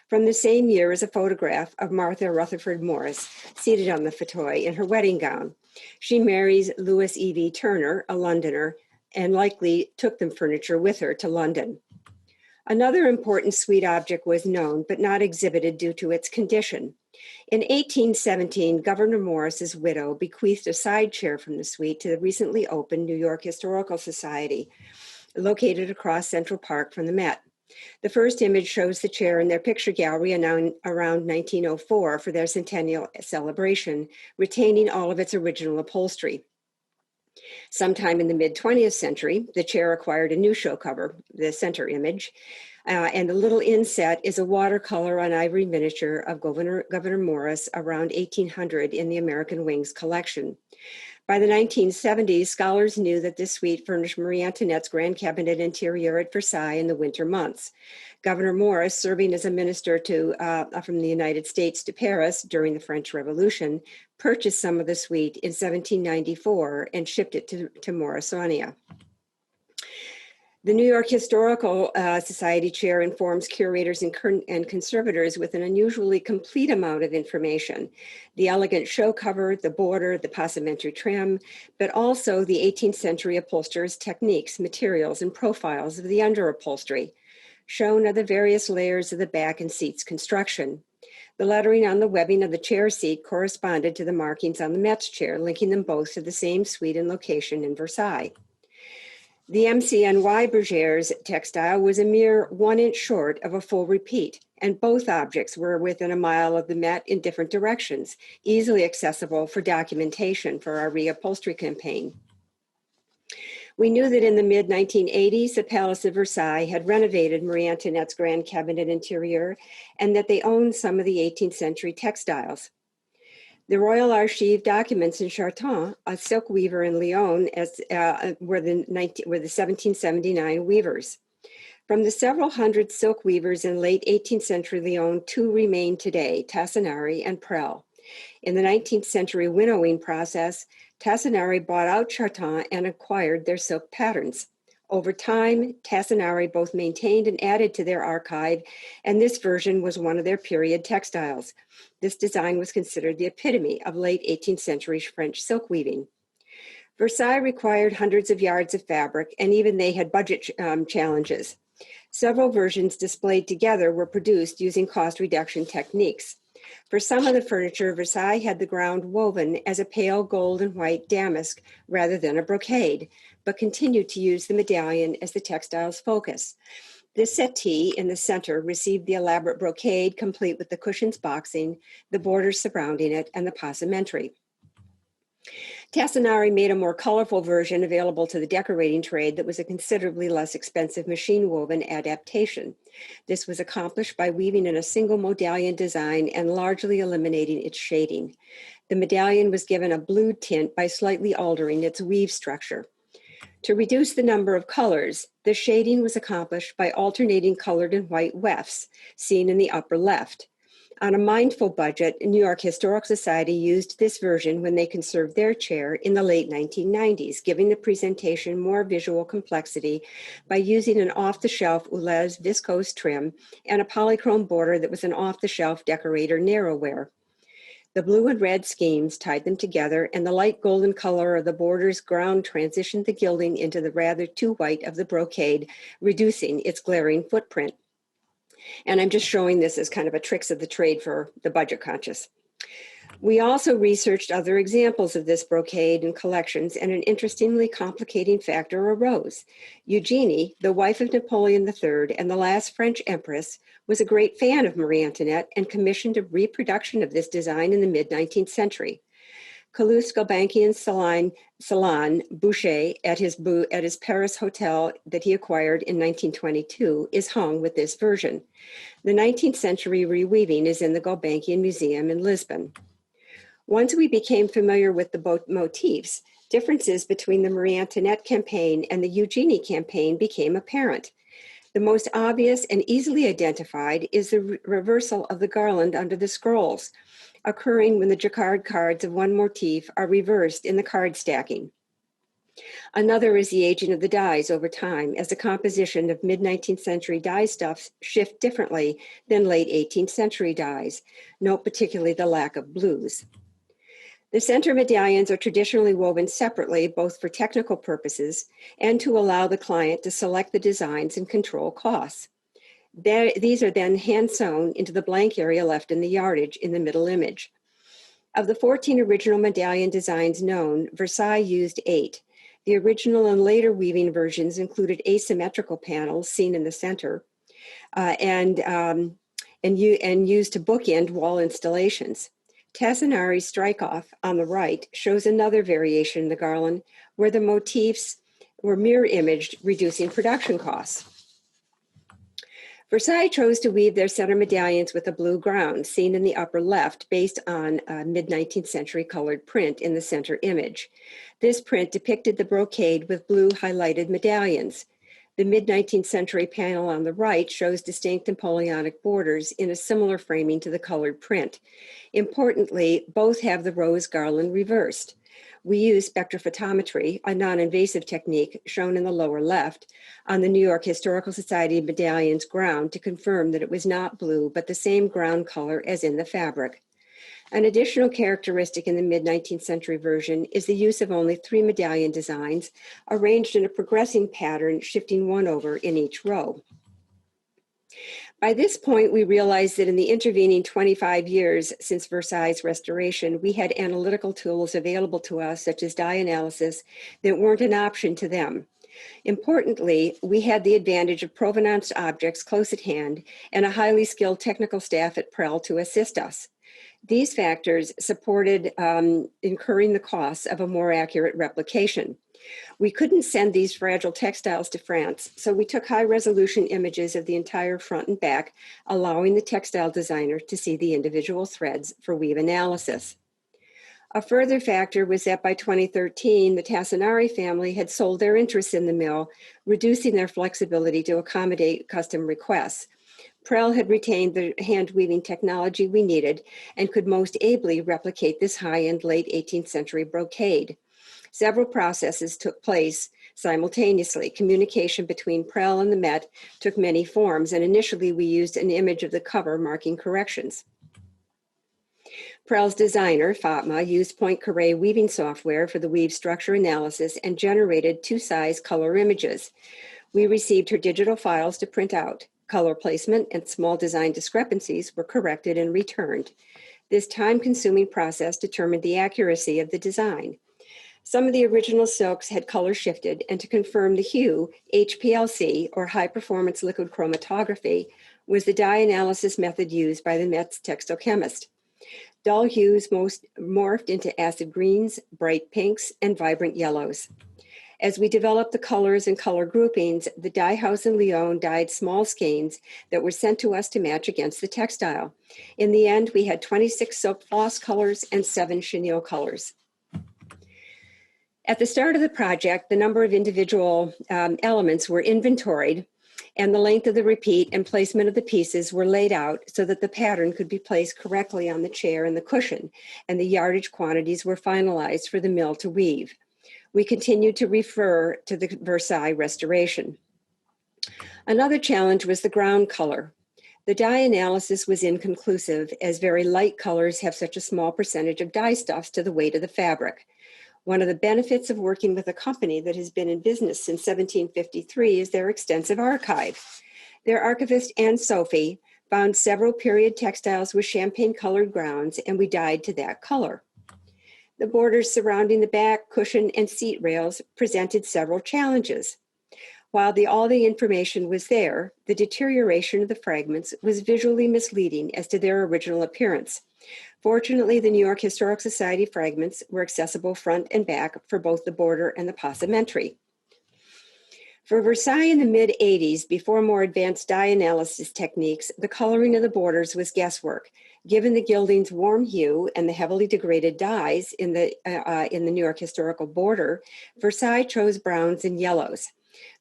From the same year is a photograph of Martha Rutherford Morris seated on the fauteuil in her wedding gown. She marries Louis E.V. Turner, a Londoner, and likely took the furniture with her to London. Another important suite object was known but not exhibited due to its condition. In 1817, Gouverneur Morris's widow bequeathed a side chair from the suite to the recently opened New York Historical Society, located across Central Park from the Met. The first image shows the chair in their picture gallery around 1904 for their centennial celebration, retaining all of its original upholstery. Sometime in the mid-20th century, the chair acquired a new show cover, the center image, and the little inset is a watercolor on ivory miniature of Gouverneur Morris around 1800 in the American Wings collection. By the 1970s, scholars knew that this suite furnished Marie Antoinette's grand cabinet interior at Versailles in the winter months. Gouverneur Morris, serving as a minister from the United States to Paris during the French Revolution, purchased some of the suite in 1794 and shipped it to Morrisania. The New York Historical Society chair informs curators and conservators with an unusually complete amount of information. The elegant show cover, the border, the passementerie trim, but also the 18th century upholsterer's techniques, materials, and profiles of the underupholstery. Shown are the various layers of the back and seat's construction. The lettering on the webbing of the chair seat corresponded to the markings on the Metz chair, linking them both to the same suite and location in Versailles. The MCNY Bergère's textile was a mere 1 inch short of a full repeat, and both objects were within a mile of the Met in different directions, easily accessible for documentation for our reupholstery campaign. We knew that in the mid-1980s, the Palace of Versailles had renovated Marie Antoinette's grand cabinet interior, and that they owned some of the 18th century textiles. The Royal Archive documents in Charton, a silk weaver in Lyon, were the 1779 weavers. From the several hundred silk weavers in late 18th century Lyon, 2 remain today, Tassinari and Prel. In the 19th century winnowing process, Tassinari bought out Charton and acquired their silk patterns. Over time, Tassinari both maintained and added to their archive, and this version was one of their period textiles. This design was considered the epitome of late 18th century French silk weaving. Versailles required hundreds of yards of fabric, and even they had budget challenges. Several versions displayed together were produced using cost reduction techniques. For some of the furniture, Versailles had the ground woven as a pale gold and white damask rather than a brocade, but continued to use the medallion as the textile's focus. The settee in the center received the elaborate brocade, complete with the cushions boxing, the borders surrounding it, and the passementerie. Tassinari made a more colorful version available to the decorating trade that was a considerably less expensive machine woven adaptation. This was accomplished by weaving in a single medallion design and largely eliminating its shading. The medallion was given a blue tint by slightly altering its weave structure. To reduce the number of colors, the shading was accomplished by alternating colored and white wefts, seen in the upper left. On a mindful budget, New York Historical Society used this version when they conserved their chair in the late 1990s, giving the presentation more visual complexity by using an off-the-shelf Ulez viscose trim and a polychrome border that was an off-the-shelf decorator narrowware. The blue and red schemes tied them together, and the light golden color of the border's ground transitioned the gilding into the rather too white of the brocade, reducing its glaring footprint. And I'm just showing this as kind of a tricks of the trade for the budget conscious. We also researched other examples of this brocade in collections, and an interestingly complicating factor arose. Eugenie, the wife of Napoleon III and the last French empress, was a great fan of Marie Antoinette and commissioned a reproduction of this design in the mid-19th century. Calouste Gulbenkian's salon Boucher at his Paris hotel that he acquired in 1922 is hung with this version. The 19th century reweaving is in the Gulbenkian Museum in Lisbon. Once we became familiar with the motifs, differences between the Marie Antoinette campaign and the Eugenie campaign became apparent. The most obvious and easily identified is the reversal of the garland under the scrolls, occurring when the jacquard cards of one motif are reversed in the card stacking. Another is the aging of the dyes over time, as the composition of mid-19th century dye stuffs shift differently than late 18th century dyes. Note particularly the lack of blues. The center medallions are traditionally woven separately, both for technical purposes and to allow the client to select the designs and control costs. These are then hand-sewn into the blank area left in the yardage in the middle image. Of the 14 original medallion designs known, Versailles used 8. The original and later weaving versions included asymmetrical panels seen in the center and used to bookend wall installations. Tassinari's strike-off on the right shows another variation in the garland where the motifs were mirror imaged, reducing production costs. Versailles chose to weave their center medallions with a blue ground, seen in the upper left, based on a mid-19th century colored print in the center image. This print depicted the brocade with blue highlighted medallions. The mid-19th century panel on the right shows distinct Napoleonic borders in a similar framing to the colored print. Importantly, both have the rose garland reversed. We used spectrophotometry, a non-invasive technique shown in the lower left, on the New York Historical Society medallion's ground to confirm that it was not blue, but the same ground color as in the fabric. An additional characteristic in the mid-19th century version is the use of only 3 medallion designs arranged in a progressing pattern, shifting one over in each row. By this point, we realized that in the intervening 25 years since Versailles' restoration, we had analytical tools available to us, such as dye analysis, that weren't an option to them. Importantly, we had the advantage of provenance objects close at hand and a highly skilled technical staff at Prell to assist us. These factors supported incurring the costs of a more accurate replication. We couldn't send these fragile textiles to France, so we took high-resolution images of the entire front and back, allowing the textile designer to see the individual threads for weave analysis. A further factor was that by 2013, the Tassinari family had sold their interest in the mill, reducing their flexibility to accommodate custom requests. Prell had retained the hand-weaving technology we needed and could most ably replicate this high-end late 18th century brocade. Several processes took place simultaneously. Communication between Prell and the Met took many forms, and initially we used an image of the cover marking corrections. Prell's designer, Fatma, used Pointe-Carré weaving software for the weave structure analysis and generated 2-size color images. We received her digital files to print out. Color placement and small design discrepancies were corrected and returned. This time-consuming process determined the accuracy of the design. Some of the original silks had color shifted, and to confirm the hue, HPLC, or high-performance liquid chromatography, was the dye analysis method used by the Met's textile chemist. Dull hues morphed into acid greens, bright pinks, and vibrant yellows. As we developed the colors and color groupings, the dye house in Lyon dyed small skeins that were sent to us to match against the textile. In the end, we had 26 silk floss colors and 7 chenille colors. At the start of the project, the number of individual elements were inventoried, and the length of the repeat and placement of the pieces were laid out so that the pattern could be placed correctly on the chair and the cushion, and the yardage quantities were finalized for the mill to weave. We continued to refer to the Versailles restoration. Another challenge was the ground color. The dye analysis was inconclusive, as very light colors have such a small percentage of dye stuffs to the weight of the fabric. One of the benefits of working with a company that has been in business since 1753 is their extensive archive. Their archivist, Anne Sophie, found several period textiles with champagne-colored grounds, and we dyed to that color. The borders surrounding the back, cushion, and seat rails presented several challenges. While all the information was there, the deterioration of the fragments was visually misleading as to their original appearance. Fortunately, the New York Historical Society fragments were accessible front and back for both the border and the passementerie. For Versailles in the mid-80s, before more advanced dye analysis techniques, the coloring of the borders was guesswork. Given the gilding's warm hue and the heavily degraded dyes in the New York historical border, Versailles chose browns and yellows.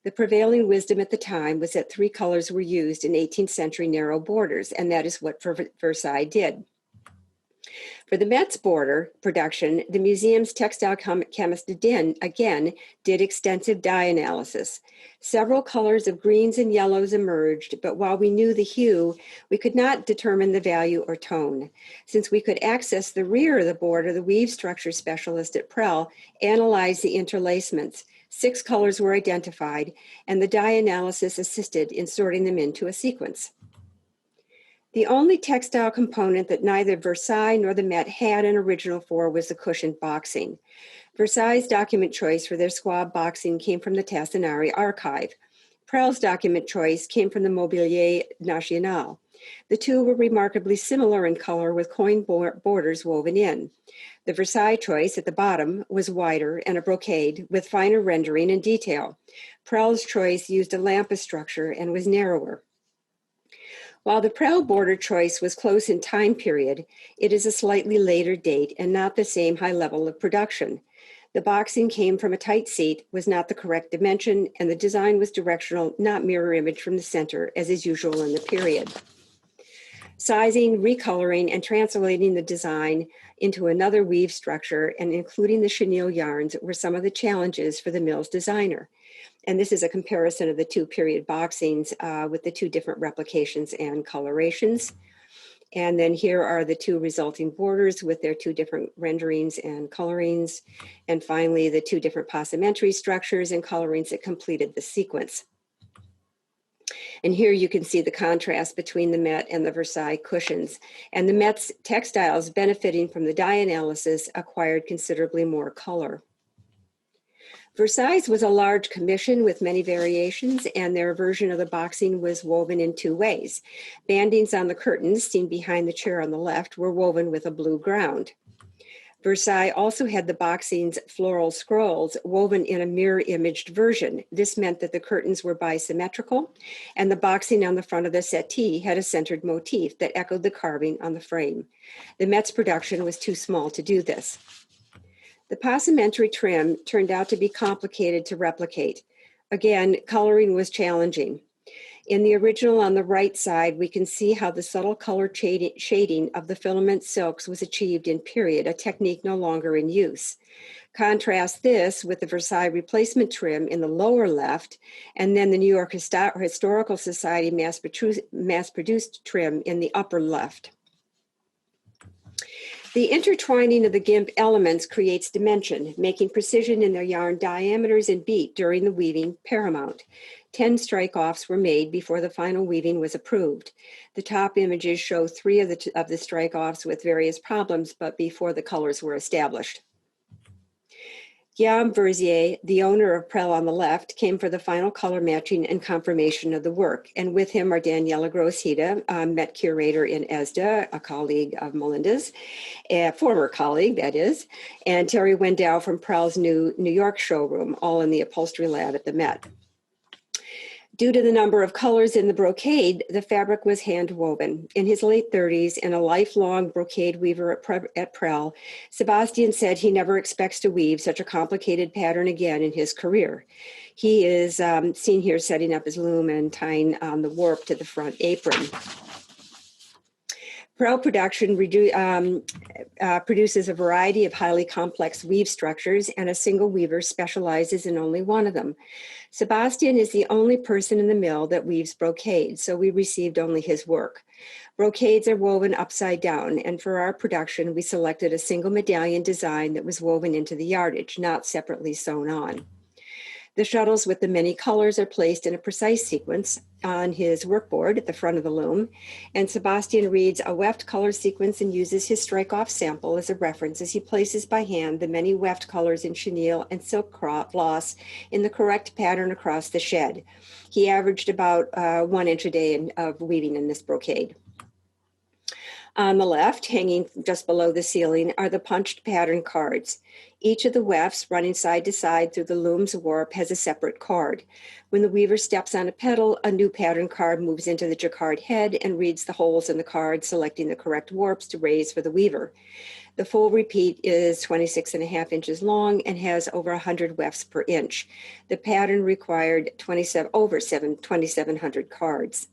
The prevailing wisdom at the time was that 3 colors were used in 18th century narrow borders, and that is what Versailles did. For the Met's border production, the museum's textile chemist again did extensive dye analysis. Several colors of greens and yellows emerged, but while we knew the hue, we could not determine the value or tone. Since we could access the rear of the border, the weave structure specialist at Prell analyzed the interlacements. 6 colors were identified, and the dye analysis assisted in sorting them into a sequence. The only textile component that neither Versailles nor the Met had an original for was the cushioned boxing. Versailles' document choice for their squab boxing came from the Tassinari archive. Prell's document choice came from the Mobilier National. The two were remarkably similar in color with coin borders woven in. The Versailles choice at the bottom was wider and a brocade with finer rendering and detail. Prell's choice used a lampas structure and was narrower. While the Prell border choice was close in time period, it is a slightly later date and not the same high level of production. The boxing came from a tight seat, was not the correct dimension, and the design was directional, not mirror image from the center, as is usual in the period. sizing, recoloring, and translating the design into another weave structure and including the chenille yarns were some of the challenges for the mill's designer. And this is a comparison of the two period boxings with the two different replications and colorations. And then here are the two resulting borders with their two different renderings and colorings. And finally, the two different passementerie structures and colorings that completed the sequence. And here you can see the contrast between the Met and the Versailles cushions. And the Met's textiles, benefiting from the dye analysis, acquired considerably more color. Versailles was a large commission with many variations, and their version of the boxing was woven in two ways. Bandings on the curtains, seen behind the chair on the left, were woven with a blue ground. Versailles also had the boxing's floral scrolls woven in a mirror-imaged version. This meant that the curtains were bisymmetrical, and the boxing on the front of the settee had a centered motif that echoed the carving on the frame. The Met's production was too small to do this. The passementerie trim turned out to be complicated to replicate. Again, coloring was challenging. In the original on the right side, we can see how the subtle color shading of the filament silks was achieved in period, a technique no longer in use. Contrast this with the Versailles replacement trim in the lower left, and then the New York Historical Society mass-produced trim in the upper left. The intertwining of the GIMP elements creates dimension, making precision in their yarn diameters and beat during the weaving paramount. 10 strike-offs were made before the final weaving was approved. The top images show 3 of the strike-offs with various problems, but before the colors were established. Guillaume Verzier, the owner of Prel on the left, came for the final color matching and confirmation of the work. And with him are Daniela Grosshida, Met curator in ESDA, a colleague of Melinda's, a former colleague, that is, and Terry Wendell from Prel's New York showroom, all in the upholstery lab at the Met. Due to the number of colors in the brocade, the fabric was hand woven. In his late 30s and a lifelong brocade weaver at Prel, Sebastian said he never expects to weave such a complicated pattern again in his career. He is seen here setting up his loom and tying the warp to the front apron. Prel production produces a variety of highly complex weave structures, and a single weaver specializes in only one of them. Sebastian is the only person in the mill that weaves brocade, so we received only his work. Brocades are woven upside down, and for our production, we selected a single medallion design that was woven into the yardage, not separately sewn on. The shuttles with the many colors are placed in a precise sequence on his workboard at the front of the loom, and Sebastian reads a weft color sequence and uses his strike-off sample as a reference as he places by hand the many weft colors in chenille and silk floss in the correct pattern across the shed. He averaged about 1 inch a day of weaving in this brocade. On the left, hanging just below the ceiling, are the punched pattern cards. Each of the wefts running side to side through the loom's warp has a separate card. When the weaver steps on a pedal, a new pattern card moves into the jacquard head and reads the holes in the card, selecting the correct warps to raise for the weaver. The full repeat is 26.5 inches long and has over 100 wefts per inch. The pattern required over 2,700 cards.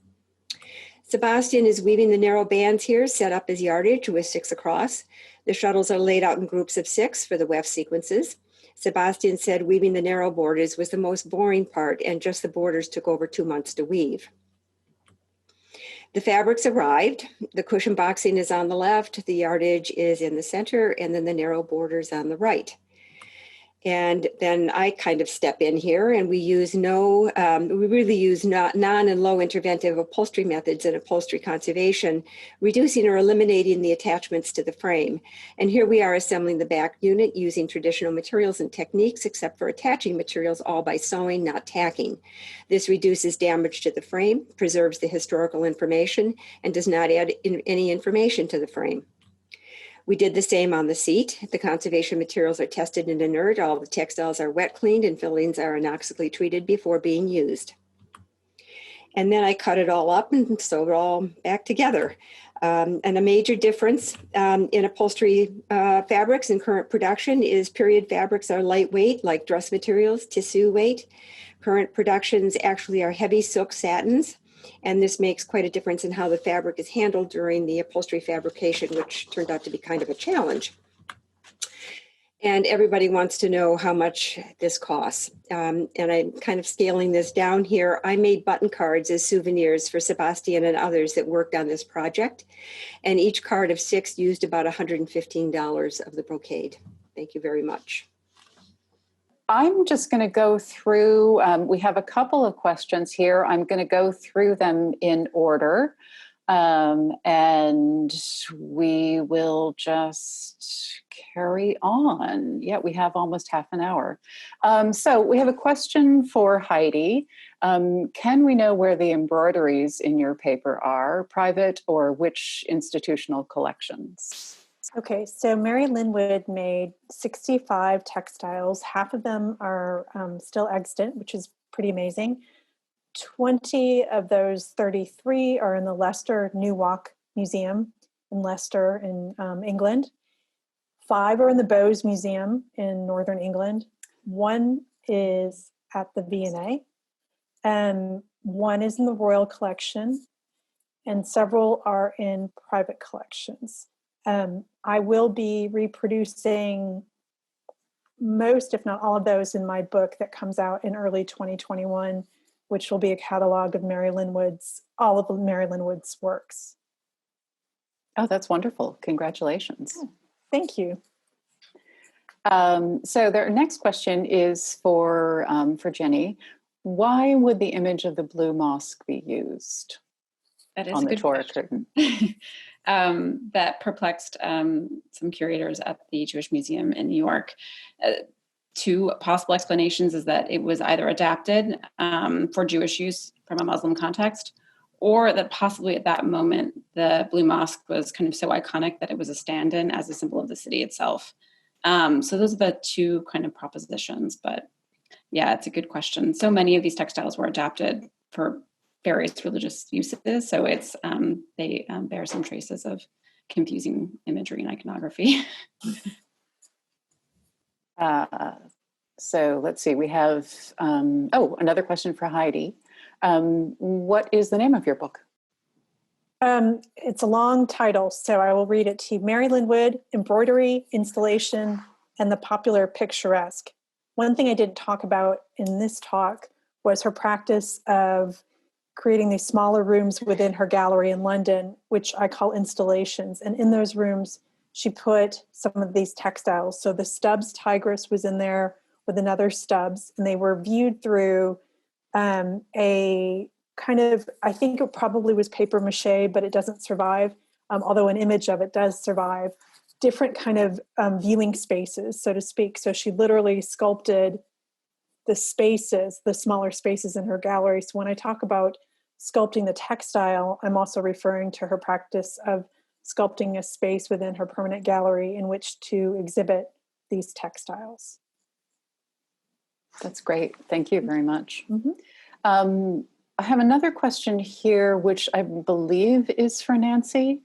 Sebastian is weaving the narrow bands here, set up as yardage with 6 across. The shuttles are laid out in groups of 6 for the weft sequences. Sebastian said weaving the narrow borders was the most boring part, and just the borders took over 2 months to weave. The fabrics arrived. The cushion boxing is on the left, the yardage is in the center, and then the narrow borders on the right. And then I kind of step in here, and we really use non and low interventive upholstery methods in upholstery conservation, reducing or eliminating the attachments to the frame. And here we are assembling the back unit using traditional materials and techniques, except for attaching materials all by sewing, not tacking. This reduces damage to the frame, preserves the historical information, and does not add any information to the frame. We did the same on the seat. The conservation materials are tested and inert. All the textiles are wet cleaned and fillings are anoxically treated before being used. And then I cut it all up and sewed it all back together. And a major difference in upholstery fabrics in current production is period fabrics are lightweight, like dress materials, tissue weight. Current productions actually are heavy silk satins. And this makes quite a difference in how the fabric is handled during the upholstery fabrication, which turned out to be kind of a challenge. And everybody wants to know how much this costs. And I'm kind of scaling this down here. I made button cards as souvenirs for Sebastian and others that worked on this project. And each card of 6 used about $115 of the brocade. Thank you very much. I'm just going to go through, we have a couple of questions here. I'm going to go through them in order. And we will just carry on. Yeah, we have almost half an hour. So we have a question for Heidi. Can we know where the embroideries in your paper are, private or which institutional collections? Okay, so Mary Linwood made 65 textiles. Half of them are still extant, which is pretty amazing. 20 of those 33 are in the Leicester Newark Museum in Leicester in England. 5 are in the Bowes Museum in Northern England. 1 is at the V&A. And 1 is in the Royal Collection. And several are in private collections. I will be reproducing most, if not all of those in my book that comes out in early 2021, which will be a catalog of Mary Linwood's, all of Mary Linwood's works. Oh, that's wonderful. Congratulations. Oh, thank you. So the next question is for Jenny. Why would the image of the blue mosque be used That is on a the good Torah question. curtain? That perplexed some curators at the Jewish Museum in New York. 2 possible explanations is that it was either adapted for Jewish use from a Muslim context, or that possibly at that moment, the Blue Mosque was kind of so iconic that it was a stand-in as a symbol of the city itself. So those are the 2 kind of propositions, but yeah, it's a good question. So many of these textiles were adapted for various religious uses, so it's they bear some traces of confusing imagery and iconography. So let's see, we have, another question for Heidi. What is the name of your book? It's a long title, so I will read it to you. Mary Linwood, Embroidery, Installation, and the Popular Picturesque. One thing I didn't talk about in this talk was her practice of creating these smaller rooms within her gallery in London, which I call installations. And in those rooms, she put some of these textiles. So the Stubbs Tigress was in there with another Stubbs, and they were viewed through a kind of, I think it probably was paper mache, but it doesn't survive, although an image of it does survive, different kind of viewing spaces, so to speak. So she literally sculpted the spaces, the smaller spaces in her gallery. So when I talk about sculpting the textile, I'm also referring to her practice of sculpting a space within her permanent gallery in which to exhibit these textiles. That's great. Thank you very much. Mm-hmm. I have another question here, which I believe is for Nancy.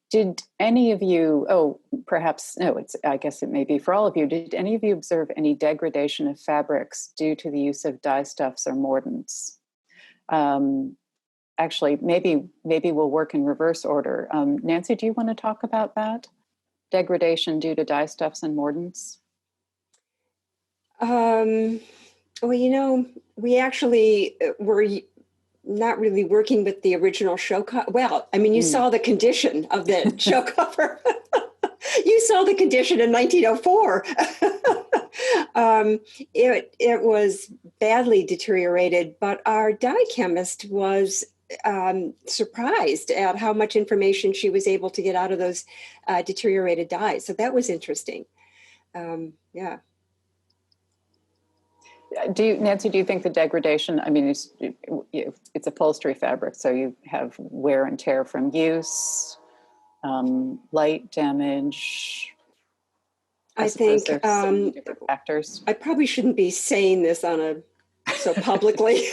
Did any of you, I guess it may be for all of you, did any of you observe any degradation of fabrics due to the use of dye stuffs or mordants? Actually, maybe we'll work in reverse order. Nancy, do you want to talk about that? Degradation due to dye stuffs and mordants? Well, we actually were not really working with the original show cover. Well, I mean, you saw the condition of the show cover. You saw the condition in 1904. It was badly deteriorated, but our dye chemist was surprised at how much information she was able to get out of those deteriorated dyes. So that was interesting. Yeah. Nancy, do you think the degradation, I mean, it's upholstery fabric, so you have wear and tear from use, light damage? I think there's so many different factors. I probably shouldn't be saying this so publicly.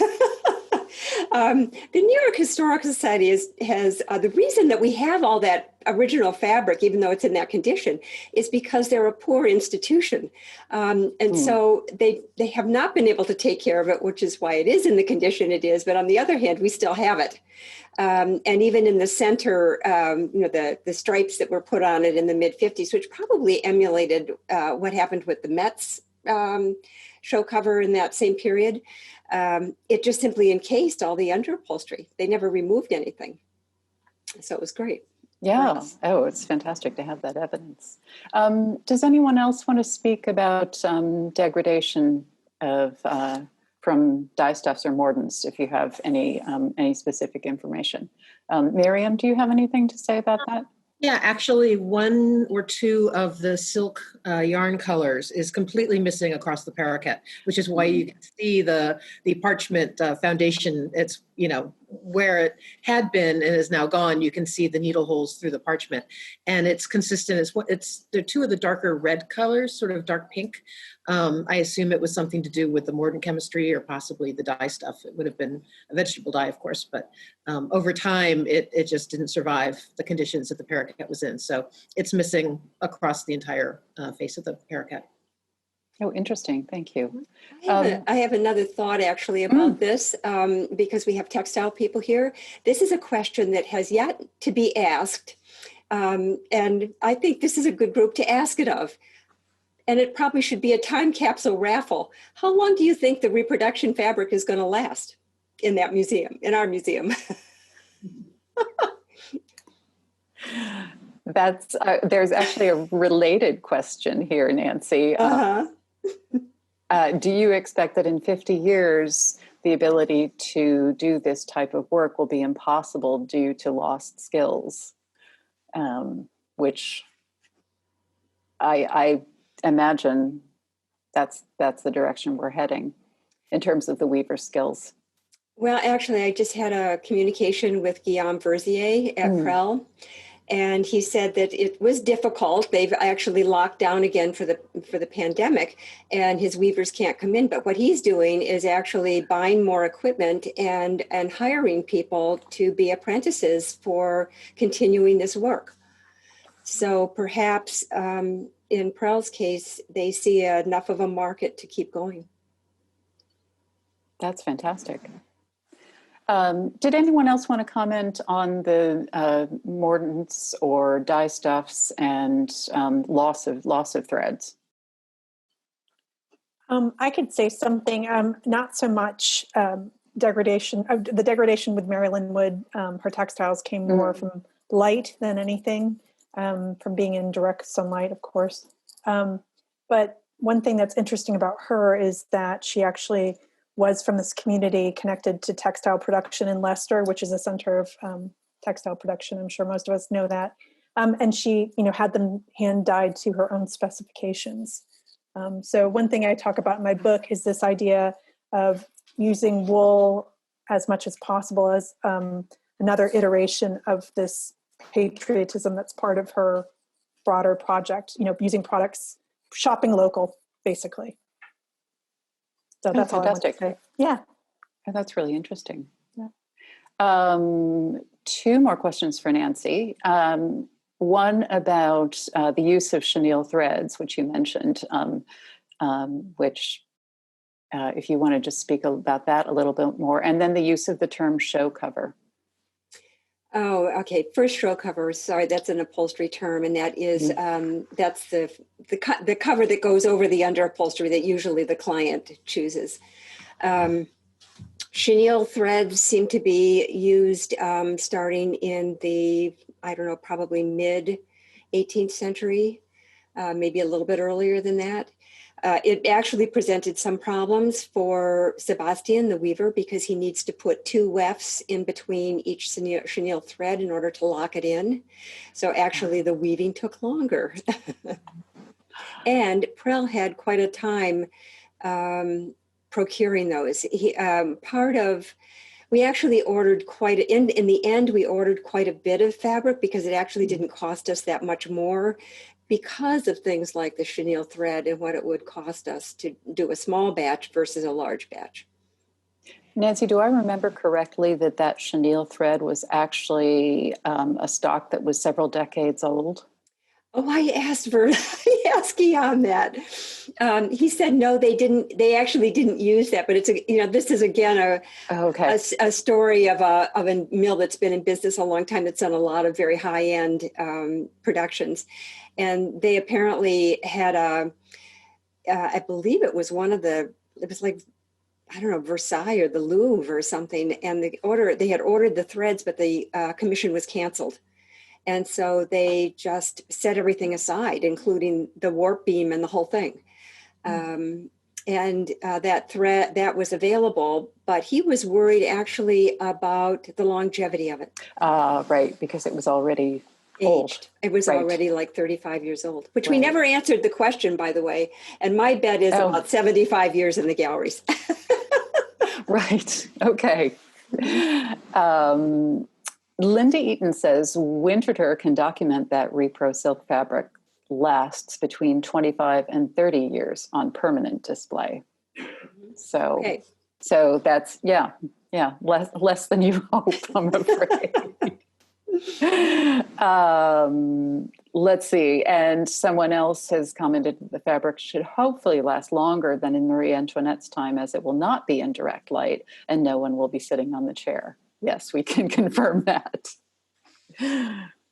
The New York Historical Society has the reason that we have all that original fabric, even though it's in that condition, is because they're a poor institution. So they have not been able to take care of it, which is why it is in the condition it is. But on the other hand, we still have it. And even in the center, the stripes that were put on it in the mid-50s, which probably emulated what happened with the Met's show cover in that same period, it just simply encased all the underupholstery. They never removed anything. So it was great. Yeah. Nice. Oh, it's fantastic to have that evidence. Does anyone else want to speak about degradation of from dyestuffs or mordants, if you have any specific information? Miriam, do you have anything to say about that? Yeah, actually, one or two of the silk yarn colors is completely missing across the paraquet, which is why you can see the parchment foundation. It's, where it had been and is now gone. You can see the needle holes through the parchment, and it's consistent. They're two of the darker red colors, sort of dark pink. I assume it was something to do with the mordant chemistry or possibly the dye stuff. It would have been a vegetable dye, of course, but over time, it just didn't survive the conditions that the paraquet was in. So it's missing across the entire face of the paraquet. Oh, interesting. Thank you. I have another thought actually about this, because we have textile people here. This is a question that has yet to be asked. And I think this is a good group to ask it of. And it probably should be a time capsule raffle. How long do you think the reproduction fabric is going to last in that museum, in our museum? There's actually a related question here, Nancy. Do you expect that in 50 years, the ability to do this type of work will be impossible due to lost skills? Which I imagine that's the direction we're heading in terms of the weaver skills. Well, actually, I just had a communication with Guillaume Verzier at Prel. And he said that it was difficult. They've actually locked down again for the pandemic, and his weavers can't come in. But what he's doing is actually buying more equipment and hiring people to be apprentices for continuing this work. So perhaps in Prel's case, they see enough of a market to keep going. That's fantastic. Did anyone else want to comment on the mordants or dye stuffs and loss of threads? I could say something. Not so much degradation. The degradation with Marilyn Wood, her textiles came more from light than anything, from being in direct sunlight, of course. But one thing that's interesting about her is that she actually was from this community connected to textile production in Leicester, which is a center of textile production. I'm sure most of us know that. And she, had them hand dyed to her own specifications. So one thing I talk about in my book is this idea of using wool as much as possible as another iteration of this patriotism that's part of her broader project, using products, shopping local, basically. So that's fantastic. All I want to say. Yeah. Oh, that's really interesting. Yeah. Two more questions for Nancy. One about the use of chenille threads, which you mentioned, which if you want to just speak about that a little bit more, and then the use of the term show cover. Oh, okay. First, show cover. Sorry, that's an upholstery term, and that is that's the cover that goes over the underupholstery that usually the client chooses. Chenille threads seem to be used starting in the probably mid 18th century, maybe a little bit earlier than that. It actually presented some problems for Sebastian, the weaver, because he needs to put 2 wefts in between each chenille thread in order to lock it in. So actually the weaving took longer. And Prel had quite a time procuring those. We actually ordered in the end, we ordered quite a bit of fabric because it actually didn't cost us that much more, because of things like the chenille thread and what it would cost us to do a small batch versus a large batch. Nancy, do I remember correctly that that chenille thread was actually a stock that was several decades old? Oh, I asked I asked Guy on that. He said no, they didn't. They actually didn't use that. But it's this is again a story of a mill that's been in business a long time. That's done a lot of very high end productions, and they apparently had I believe it was it was like, I don't know, Versailles or the Louvre or something, and they had ordered the threads, but the commission was canceled. And so they just set everything aside, including the warp beam and the whole thing. That thread that was available, but he was worried actually about the longevity of it. Right, because it was already aged. Old. It was already like 35 years old, which we never answered the question, by the way. And my bet is about 75 years in the galleries. Right. Okay. Linda Eaton says Winterthur can document that repro silk fabric lasts between 25 and 30 years on permanent display. So, so that's, less than you hope, I'm afraid. Let's see. And someone else has commented that the fabric should hopefully last longer than in Marie Antoinette's time, as it will not be in direct light and no one will be sitting on the chair. Yes, we can confirm that.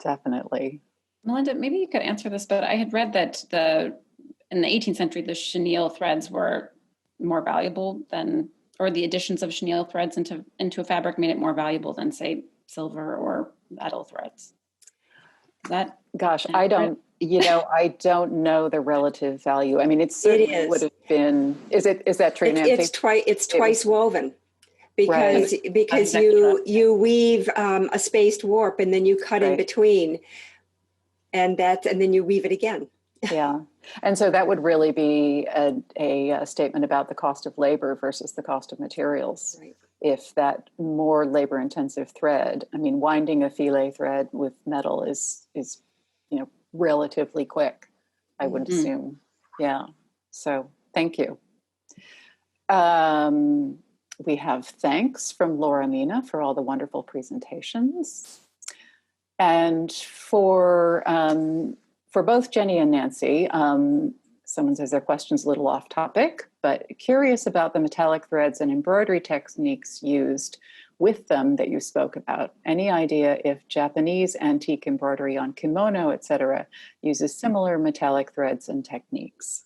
Definitely. Melinda, maybe you could answer this, but I had read that in the 18th century, the chenille threads were more valuable than, or the additions of chenille threads into a fabric made it more valuable than, say, silver or metal threads. Is that? Gosh, I don't know the relative value. I mean, it certainly would have been, is that true, Nancy? It's twice woven. Because you weave a spaced warp and then you cut in between, and then you weave it again. Yeah, and so that would really be a statement about the cost of labor versus the cost of materials. Right. If that more labor intensive thread, I mean, winding a filet thread with metal is relatively quick, I would assume. Yeah. So thank you. We have thanks from Laura Mina for all the wonderful presentations. And for both Jenny and Nancy, someone says their question's a little off topic, but curious about the metallic threads and embroidery techniques used with them that you spoke about. Any idea if Japanese antique embroidery on kimono, etc., uses similar metallic threads and techniques?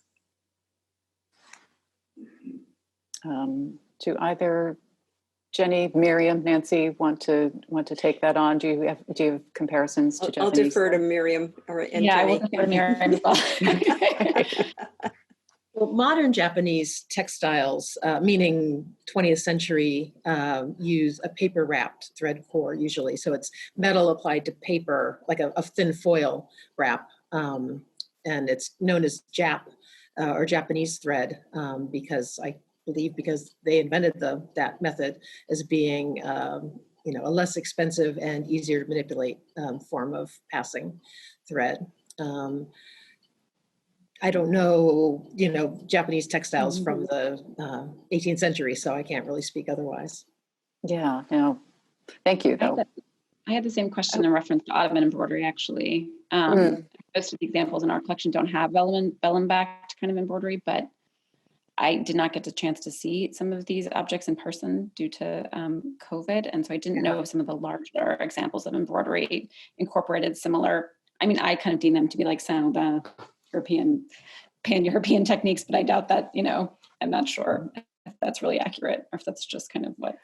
Do either Jenny, Miriam, Nancy want to take that on? Do you have comparisons to Japanese? I'll defer to Miriam and Jenny. I will defer to Miriam as well. Well, modern Japanese textiles, meaning 20th century, use a paper wrapped thread core usually. So it's metal applied to paper, like a thin foil wrap, and it's known as or Japanese thread because they invented that method as being a less expensive and easier to manipulate form of passing thread. I don't know, Japanese textiles from the 18th century, so I can't really speak otherwise. Yeah, no, thank you though. I had the same question in reference to Ottoman embroidery, actually. Most of the examples in our collection don't have vellum-backed kind of embroidery, but I did not get the chance to see some of these objects in person due to COVID. And so I didn't know if some of the larger examples of embroidery incorporated similar, I mean, I kind of deem them to be like some of the pan-European techniques, but I doubt that, I'm not sure if that's really accurate or if that's just kind of what.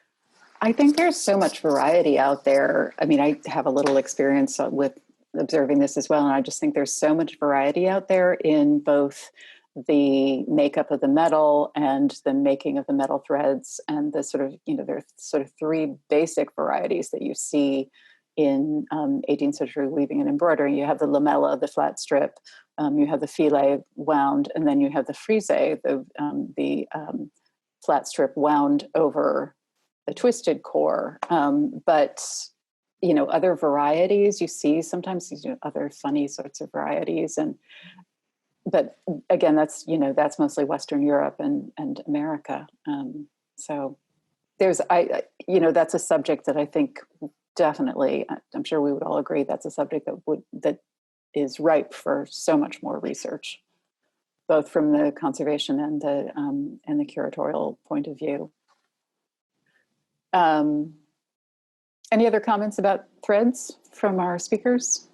I think there's so much variety out there. I mean, I have a little experience with observing this as well. And I just think there's so much variety out there in both the makeup of the metal and the making of the metal threads, and the sort of, there's sort of three basic varieties that you see in 18th century weaving and embroidery. You have the lamella, the flat strip, you have the filet wound, and then you have the frise, the flat strip wound over the twisted core. But other varieties you see sometimes, other funny sorts of varieties, but again, that's mostly Western Europe and America. So that's a subject that I think definitely, I'm sure we would all agree, that's a subject that is ripe for so much more research, both from the conservation and the curatorial point of view. Any other comments about threads from our speakers?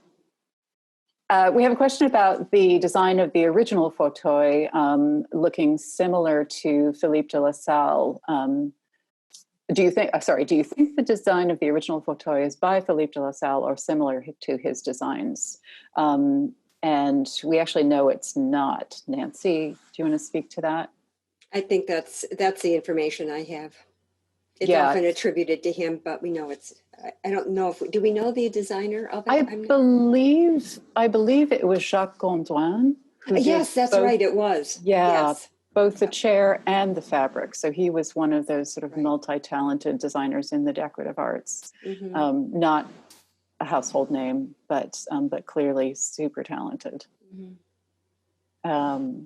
We have a question about the design of the original fauteuil, looking similar to Philippe de la Salle. Do you think the design of the original fauteuil is by Philippe de la Salle or similar to his designs? And we actually know it's not. Nancy, do you want to speak to that? I think that's the information I have. It's Yeah. often attributed to him, but we know I don't know do we know the designer of it? I believe it was Jacques Gondouin. Yes, that's right, it was. Yeah, yes. Both the chair and the fabric. So he was one of those sort of multi-talented designers in the decorative arts. Mm-hmm. Not a household name, but clearly super talented. Mm-hmm.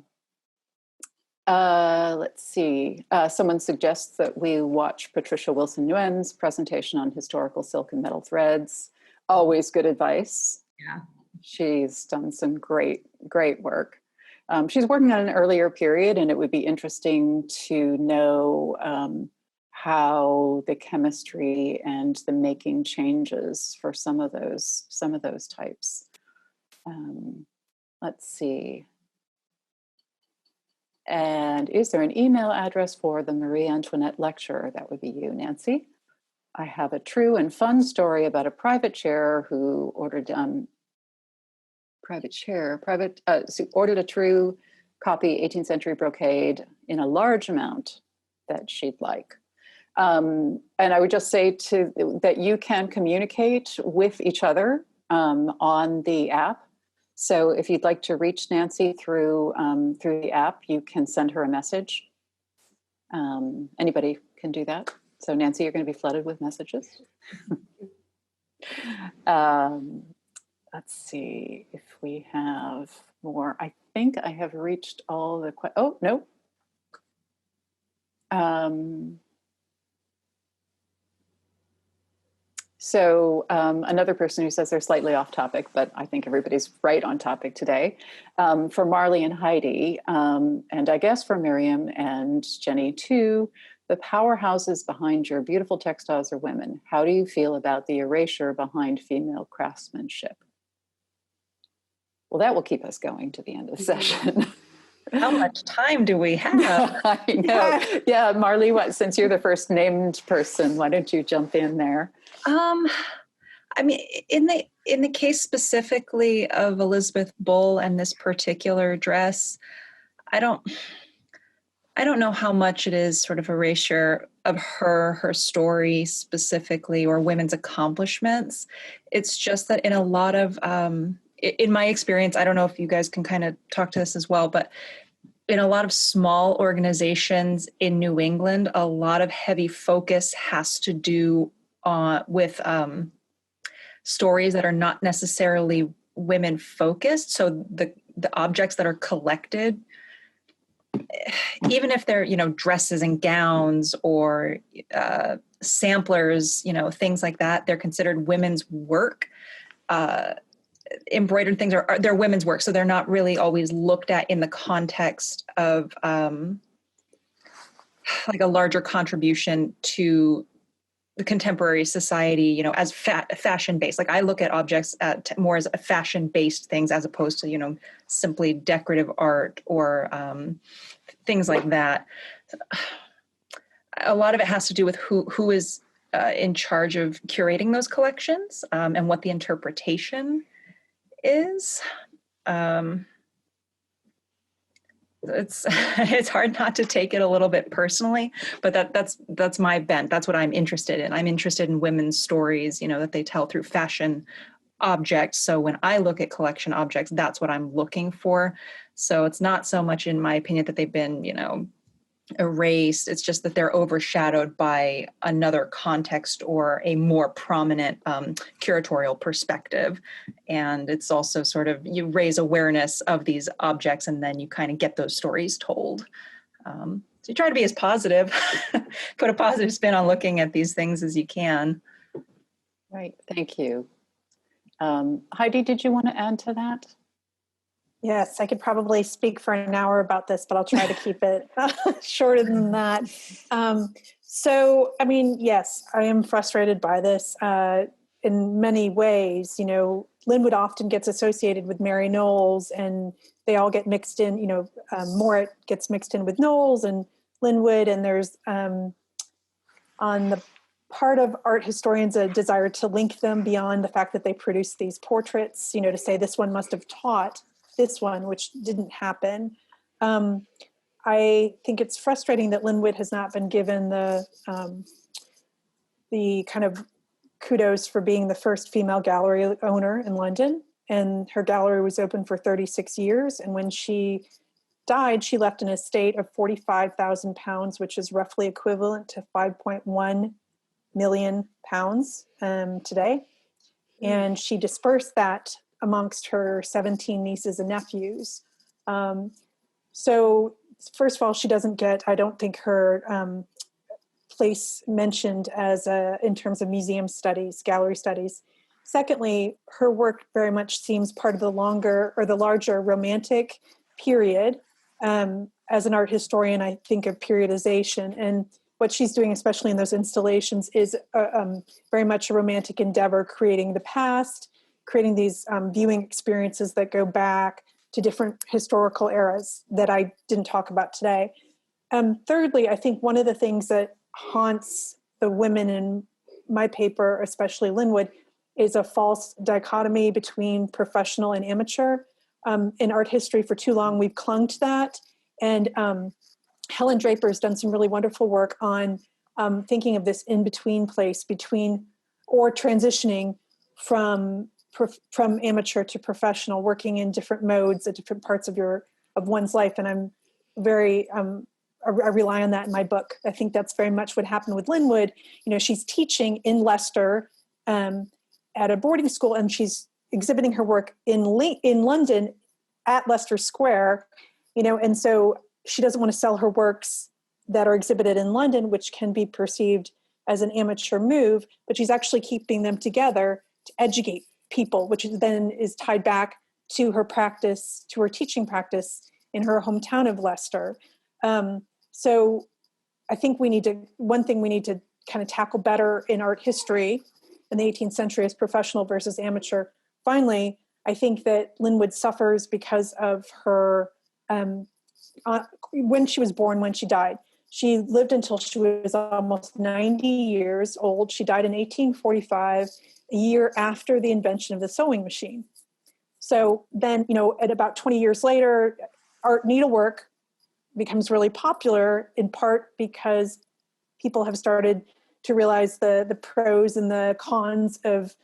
Let's see. Someone suggests that we watch Patricia Wilson-Nguyen's presentation on historical silk and metal threads. Always good advice. Yeah. She's done some great work. She's working on an earlier period, and it would be interesting to know how the chemistry and the making changes for some of those types. Let's see. And is there an email address for the Marie Antoinette lecture? That would be you, Nancy. I have a true and fun story about a private chair who ordered ordered a true copy 18th century brocade in a large amount that she'd like. And I would just say that you can communicate with each other on the app. So if you'd like to reach Nancy through the app, you can send her a message. Anybody can do that. So Nancy, you're going to be flooded with messages. Let's see if we have more. I think I have reached all the oh, no. So another person who says they're slightly off topic, but I think everybody's right on topic today. For Marley and Heidi, and I guess for Miriam and Jenny too, the powerhouses behind your beautiful textiles are women. How do you feel about the erasure behind female craftsmanship? Well, that will keep us going to the end of the session. How much time do we have? I know. Yeah, Marley, since you're the first named person, why don't you jump in there? I mean, in the case specifically of Elizabeth Bull and this particular dress, I don't know how much it is sort of erasure of her story specifically, or women's accomplishments. It's just that in a lot of, in my experience, I don't know if you guys can kind of talk to this as well, but in a lot of small organizations in New England, a lot of heavy focus has to do with stories that are not necessarily women focused. So the objects that are collected, even if they're, dresses and gowns or samplers, things like that, they're considered women's work. Embroidered things they're women's work. So they're not really always looked at in the context of like a larger contribution to the contemporary society, as fashion-based. Like I look at objects more as fashion-based things as opposed to, simply decorative art or things like that. A lot of it has to do with who is in charge of curating those collections and what the interpretation is. It's hard not to take it a little bit personally, but that's my bent. That's what I'm interested in. I'm interested in women's stories, that they tell through fashion objects. So when I look at collection objects, that's what I'm looking for. So it's not so much, in my opinion, that they've been, erased. It's just that they're overshadowed by another context or a more prominent curatorial perspective. And it's also sort of, you raise awareness of these objects and then you kind of get those stories told. you try to be as positive, put a positive spin on looking at these things as you can. Right, thank you. Heidi, did you want to add to that? Yes, I could probably speak for an hour about this, but I'll try to keep it shorter than that. So, I mean, yes, I am frustrated by this in many ways. You know, Linwood often gets associated with Mary Knowles, and they all get mixed in. You know, Morit gets mixed in with Knowles and Linwood, and there's on the part of art historians a desire to link them beyond the fact that they produce these portraits. You know, to say this one must have taught this one, which didn't happen. I think it's frustrating that Linwood has not been given the kind of kudos for being the first female gallery owner in London. And her gallery was open for 36 years. And when she died, she left an estate of £45,000, which is roughly equivalent to 5.1 million pounds today. And she dispersed that amongst her 17 nieces and nephews. So first of all, she doesn't get, I don't think, her place mentioned as in terms of museum studies, gallery studies. Secondly, her work very much seems part of the longer or the larger Romantic period. As an art historian, I think of periodization, and what she's doing, especially in those installations, is very much a Romantic endeavor, creating the past, creating these viewing experiences that go back to different historical eras that I didn't talk about today. Thirdly, I think one of the things that haunts the women in my paper, especially Linwood, is a false dichotomy between professional and amateur. In art history, for too long, we've clung to that. And Helen Draper has done some really wonderful work on thinking of this in-between place between, or transitioning from amateur to professional, working in different modes at different parts of one's life. And I'm very, I rely on that in my book. I think that's very much what happened with Linwood. You know, she's teaching in Leicester at a boarding school, and she's exhibiting her work in London at Leicester Square, you know, and so she doesn't want to sell her works that are exhibited in London, which can be perceived as an amateur move, but she's actually keeping them together to educate people, which then is tied back to her practice, to her teaching practice in her hometown of Leicester. So I think one thing we need to kind of tackle better in art history in the 18th century is professional versus amateur. Finally, I think that Linwood suffers because of her, when she was born, when she died. She lived until she was almost 90 years old. She died in 1845, a year after the invention of the sewing machine. So then, you know, at about 20 years later, art needlework becomes really popular, in part because people have started to realize the pros and the cons of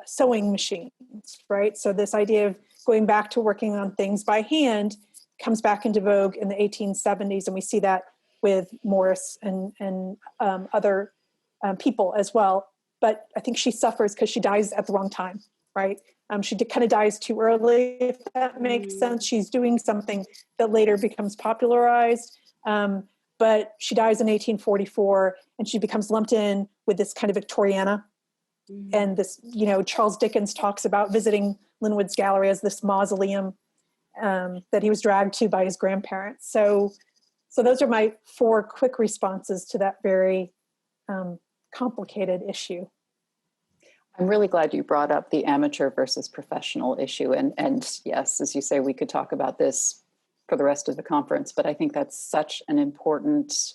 sewing machines, right? So this idea of going back to working on things by hand comes back into vogue in the 1870s, and we see that with Morris and other people as well. But I think she suffers because she dies at the wrong time, right? She kind of dies too early, if that makes sense. She's doing something that later becomes popularized, but she dies in 1844, and she becomes lumped in with this kind of Victoriana. And this, you know, Charles Dickens talks about visiting Linwood's gallery as this mausoleum that he was dragged to by his grandparents. So those are my 4 quick responses to that very complicated issue. I'm really glad you brought up the amateur versus professional issue. And yes, as you say, we could talk about this for the rest of the conference, but I think that's such an important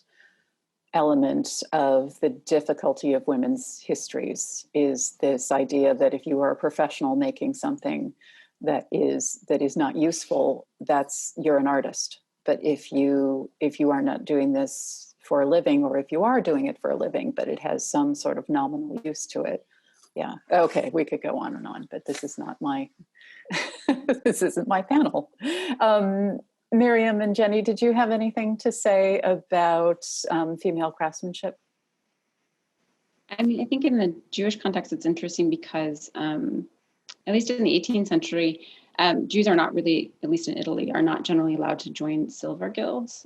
element of the difficulty of women's histories, is this idea that if you are a professional making something that is not useful, you're an artist. But if you are not doing this for a living, or if you are doing it for a living, but it has some sort of nominal use to it, yeah, okay, we could go on and on, but this is not my this isn't my panel. Miriam and Jenny, did you have anything to say about female craftsmanship? I mean, I think in the Jewish context, it's interesting because, at least in the 18th century, Jews are not really, at least in Italy, are not generally allowed to join silver guilds.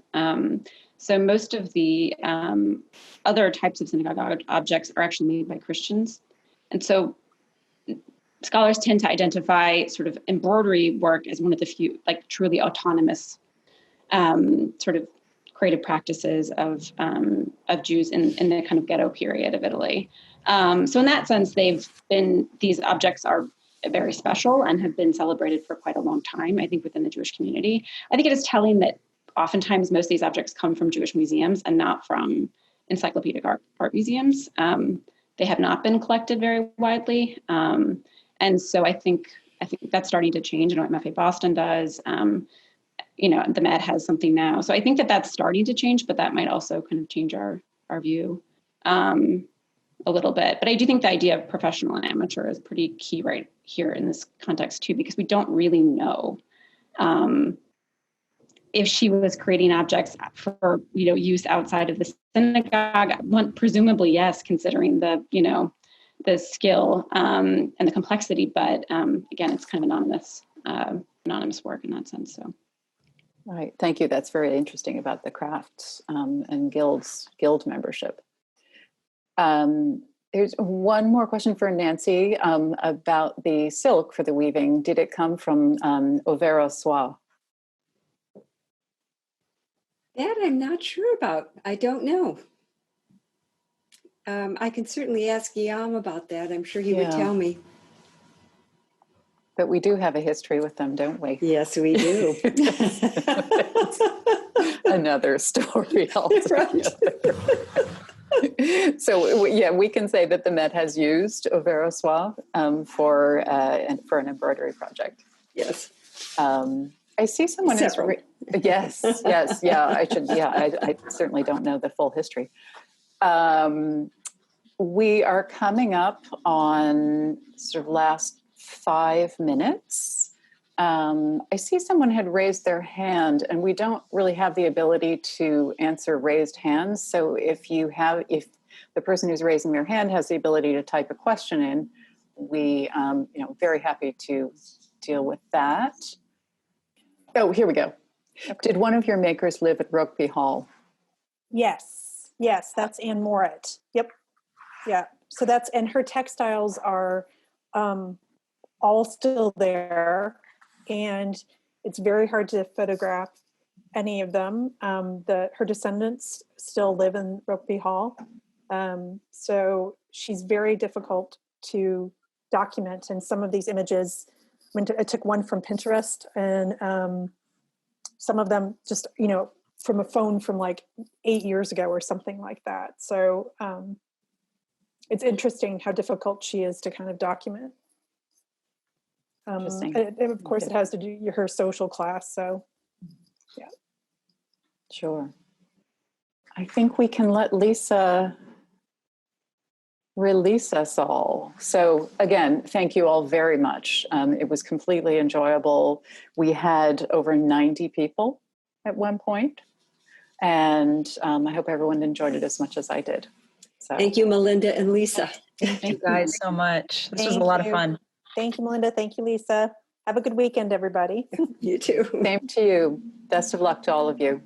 So most of the other types of synagogue objects are actually made by Christians. And so scholars tend to identify sort of embroidery work as one of the few, like truly autonomous sort of creative practices of Jews in the kind of ghetto period of Italy. So in that sense, these objects are very special and have been celebrated for quite a long time, I think, within the Jewish community. I think it is telling that oftentimes most of these objects come from Jewish museums and not from encyclopedic art museums. They have not been collected very widely. And so I think that's starting to change. I know MFA Boston does. The Met has something now. So I think that's starting to change, but that might also kind of change our view a little bit. But I do think the idea of professional and amateur is pretty key right here in this context too, because we don't really know if she was creating objects for, use outside of the synagogue. Presumably, yes, considering the skill and the complexity. But again, it's kind of anonymous work in that sense. So. Right. Thank you. That's very interesting about the crafts and guild membership. There's one more question for Nancy about the silk for the weaving. Did it come from Overo soie? That I'm not sure about. I don't know. I can certainly ask Guillaume about that. I'm sure he would tell me. But we do have a history with them, don't we? Yes, we do. Another story altogether. So yeah, we can say that the Met has used Overo soie for an embroidery project. Yes. I see someone is. Yes. Yeah. I certainly don't know the full history. We are coming up on sort of last 5 minutes. I see someone had raised their hand, and we don't really have the ability to answer raised hands. So if the person who's raising their hand has the ability to type a question in, we, very happy to deal with that. Oh, here we go. Okay. Did one of your makers live at Rugby Hall? Yes, that's Anne Morit. Yep. Yeah. So and her textiles are all still there, and it's very hard to photograph any of them. Her descendants still live in Rugby Hall. So she's very difficult to document. And some of these images, I took one from Pinterest, and some of them just, from a phone from like 8 years ago or something like that. So it's interesting how difficult she is to kind of document. Interesting. And of course, it has to do her social class. So, yeah. Sure. I think we can let Lisa release us all. So again, thank you all very much. It was completely enjoyable. We had over 90 people at one point, and I hope everyone enjoyed it as much as I did. So. Thank you, Melinda and Lisa. Thank you guys so much. This was a lot of fun. Thank you, Melinda. Thank you, Lisa. Have a good weekend, everybody. You too. Same to you. Best of luck to all of you.